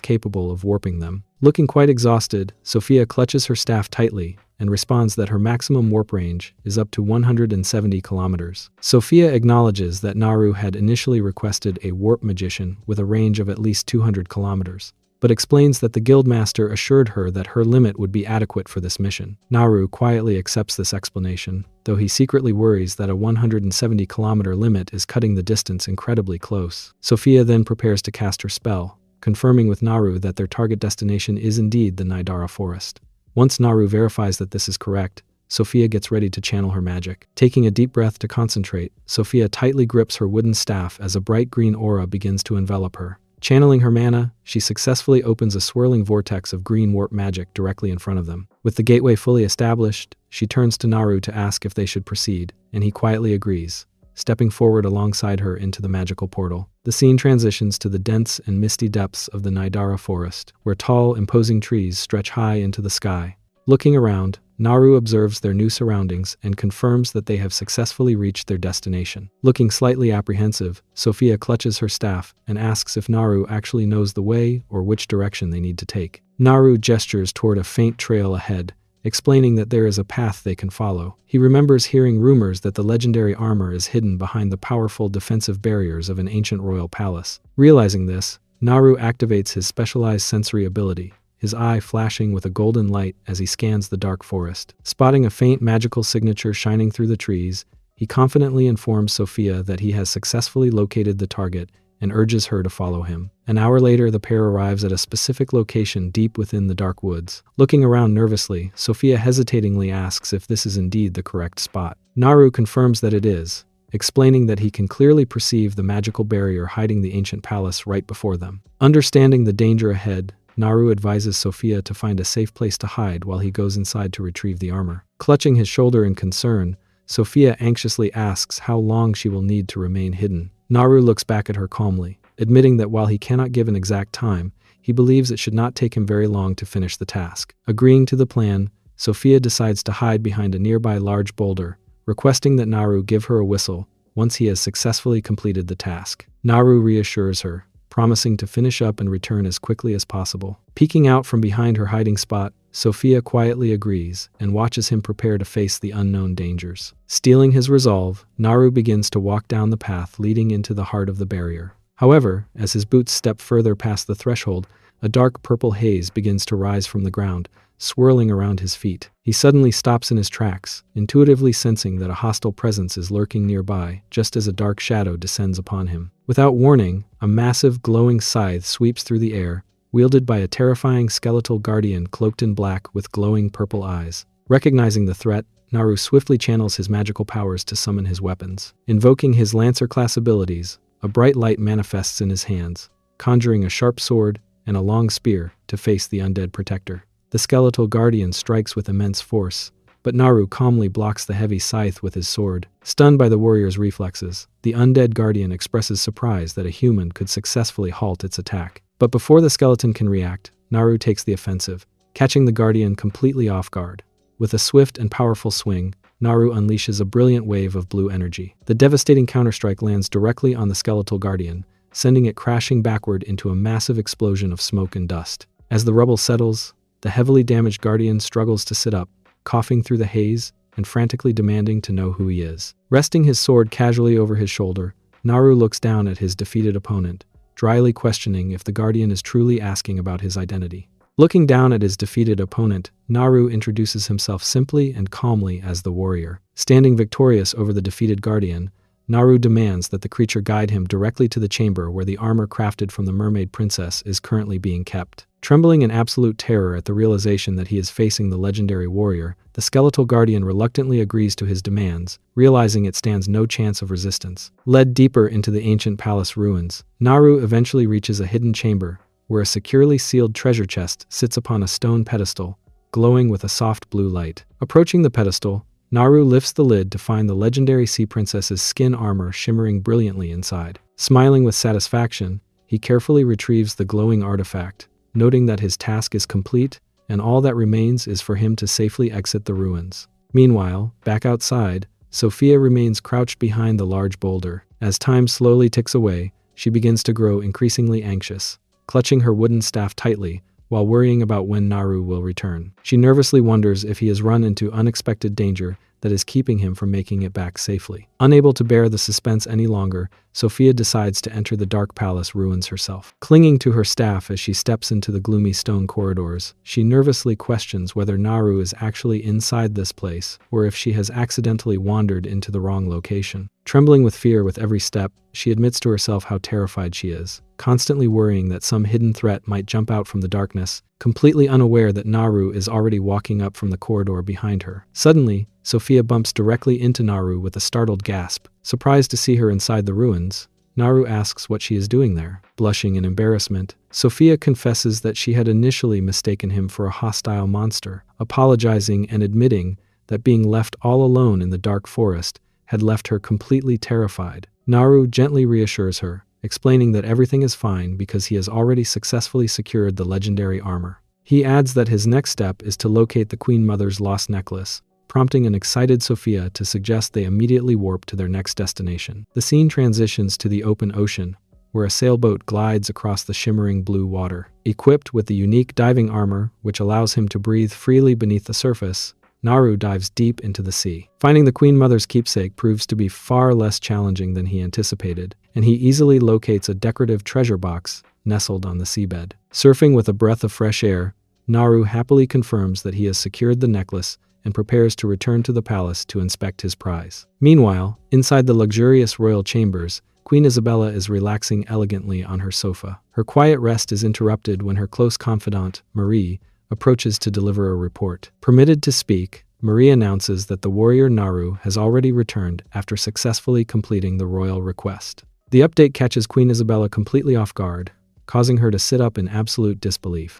capable of warping them. Looking quite exhausted, Sophia clutches her staff tightly and responds that her maximum warp range is up to 170 kilometers. Sophia acknowledges that Naru had initially requested a warp magician with a range of at least 200 kilometers, but explains that the guildmaster assured her that her limit would be adequate for this mission. Naru quietly accepts this explanation, though he secretly worries that a 170-kilometer limit is cutting the distance incredibly close. Sophia then prepares to cast her spell, confirming with Naru that their target destination is indeed the Nidara forest. Once Naru verifies that this is correct, Sophia gets ready to channel her magic. Taking a deep breath to concentrate, Sophia tightly grips her wooden staff as a bright green aura begins to envelop her. Channeling her mana, she successfully opens a swirling vortex of green warp magic directly in front of them. With the gateway fully established, she turns to Naru to ask if they should proceed, and he quietly agrees, stepping forward alongside her into the magical portal. The scene transitions to the dense and misty depths of the Nidara forest, where tall, imposing trees stretch high into the sky. Looking around, Naru observes their new surroundings and confirms that they have successfully reached their destination. Looking slightly apprehensive, Sophia clutches her staff and asks if Naru actually knows the way or which direction they need to take. Naru gestures toward a faint trail ahead, explaining that there is a path they can follow. He remembers hearing rumors that the legendary armor is hidden behind the powerful defensive barriers of an ancient royal palace. Realizing this, Naru activates his specialized sensory ability, his eye flashing with a golden light as he scans the dark forest. Spotting a faint magical signature shining through the trees, he confidently informs Sophia that he has successfully located the target and urges her to follow him. An hour later, the pair arrives at a specific location deep within the dark woods. Looking around nervously, Sophia hesitatingly asks if this is indeed the correct spot. Naru confirms that it is, explaining that he can clearly perceive the magical barrier hiding the ancient palace right before them. Understanding the danger ahead, Naru advises Sophia to find a safe place to hide while he goes inside to retrieve the armor. Clutching his shoulder in concern, Sophia anxiously asks how long she will need to remain hidden. Naru looks back at her calmly, admitting that while he cannot give an exact time, he believes it should not take him very long to finish the task. Agreeing to the plan, Sophia decides to hide behind a nearby large boulder, requesting that Naru give her a whistle once he has successfully completed the task. Naru reassures her, promising to finish up and return as quickly as possible. Peeking out from behind her hiding spot, Sophia quietly agrees and watches him prepare to face the unknown dangers. Steeling his resolve, Naru begins to walk down the path leading into the heart of the barrier. However, as his boots step further past the threshold, a dark purple haze begins to rise from the ground, swirling around his feet. He suddenly stops in his tracks, intuitively sensing that a hostile presence is lurking nearby, just as a dark shadow descends upon him. Without warning, a massive glowing scythe sweeps through the air, wielded by a terrifying skeletal guardian cloaked in black with glowing purple eyes. Recognizing the threat, Naru swiftly channels his magical powers to summon his weapons. Invoking his Lancer-class abilities, a bright light manifests in his hands, conjuring a sharp sword and a long spear to face the undead protector. The skeletal guardian strikes with immense force, but Naru calmly blocks the heavy scythe with his sword. Stunned by the warrior's reflexes, the undead guardian expresses surprise that a human could successfully halt its attack. But before the skeleton can react, Naru takes the offensive, catching the Guardian completely off guard. With a swift and powerful swing, Naru unleashes a brilliant wave of blue energy. The devastating counterstrike lands directly on the skeletal Guardian, sending it crashing backward into a massive explosion of smoke and dust. As the rubble settles, the heavily damaged Guardian struggles to sit up, coughing through the haze and frantically demanding to know who he is. Resting his sword casually over his shoulder, Naru looks down at his defeated opponent, dryly questioning if the Guardian is truly asking about his identity. Looking down at his defeated opponent, Naru introduces himself simply and calmly as the warrior. Standing victorious over the defeated Guardian, Naru demands that the creature guide him directly to the chamber where the armor crafted from the mermaid princess is currently being kept. Trembling in absolute terror at the realization that he is facing the legendary warrior, the skeletal Guardian reluctantly agrees to his demands, realizing it stands no chance of resistance. Led deeper into the ancient palace ruins, Naru eventually reaches a hidden chamber, where a securely sealed treasure chest sits upon a stone pedestal, glowing with a soft blue light. Approaching the pedestal, Naru lifts the lid to find the legendary sea princess's skin armor shimmering brilliantly inside. Smiling with satisfaction, he carefully retrieves the glowing artifact, noting that his task is complete and all that remains is for him to safely exit the ruins. Meanwhile, back outside, Sophia remains crouched behind the large boulder. As time slowly ticks away, she begins to grow increasingly anxious, clutching her wooden staff tightly while worrying about when Naru will return. She nervously wonders if he has run into unexpected danger that is keeping him from making it back safely. Unable to bear the suspense any longer, Sophia decides to enter the dark palace ruins herself. Clinging to her staff as she steps into the gloomy stone corridors, she nervously questions whether Naru is actually inside this place or if she has accidentally wandered into the wrong location. Trembling with fear with every step, she admits to herself how terrified she is, constantly worrying that some hidden threat might jump out from the darkness, completely unaware that Naru is already walking up from the corridor behind her. Suddenly, Sophia bumps directly into Naru with a startled gasp. Surprised to see her inside the ruins, Naru asks what she is doing there. Blushing in embarrassment, Sophia confesses that she had initially mistaken him for a hostile monster, apologizing and admitting that being left all alone in the dark forest had left her completely terrified. Naru gently reassures her, explaining that everything is fine because he has already successfully secured the legendary armor. He adds that his next step is to locate the Queen Mother's lost necklace, prompting an excited Sophia to suggest they immediately warp to their next destination. The scene transitions to the open ocean, where a sailboat glides across the shimmering blue water. Equipped with the unique diving armor, which allows him to breathe freely beneath the surface, Naru dives deep into the sea. Finding the Queen Mother's keepsake proves to be far less challenging than he anticipated, and he easily locates a decorative treasure box nestled on the seabed. Surfing with a breath of fresh air, Naru happily confirms that he has secured the necklace and prepares to return to the palace to inspect his prize. Meanwhile, inside the luxurious royal chambers, Queen Isabella is relaxing elegantly on her sofa. Her quiet rest is interrupted when her close confidant, Marie, approaches to deliver a report. Permitted to speak, Marie announces that the warrior Naru has already returned after successfully completing the royal request. The update catches Queen Isabella completely off guard, causing her to sit up in absolute disbelief.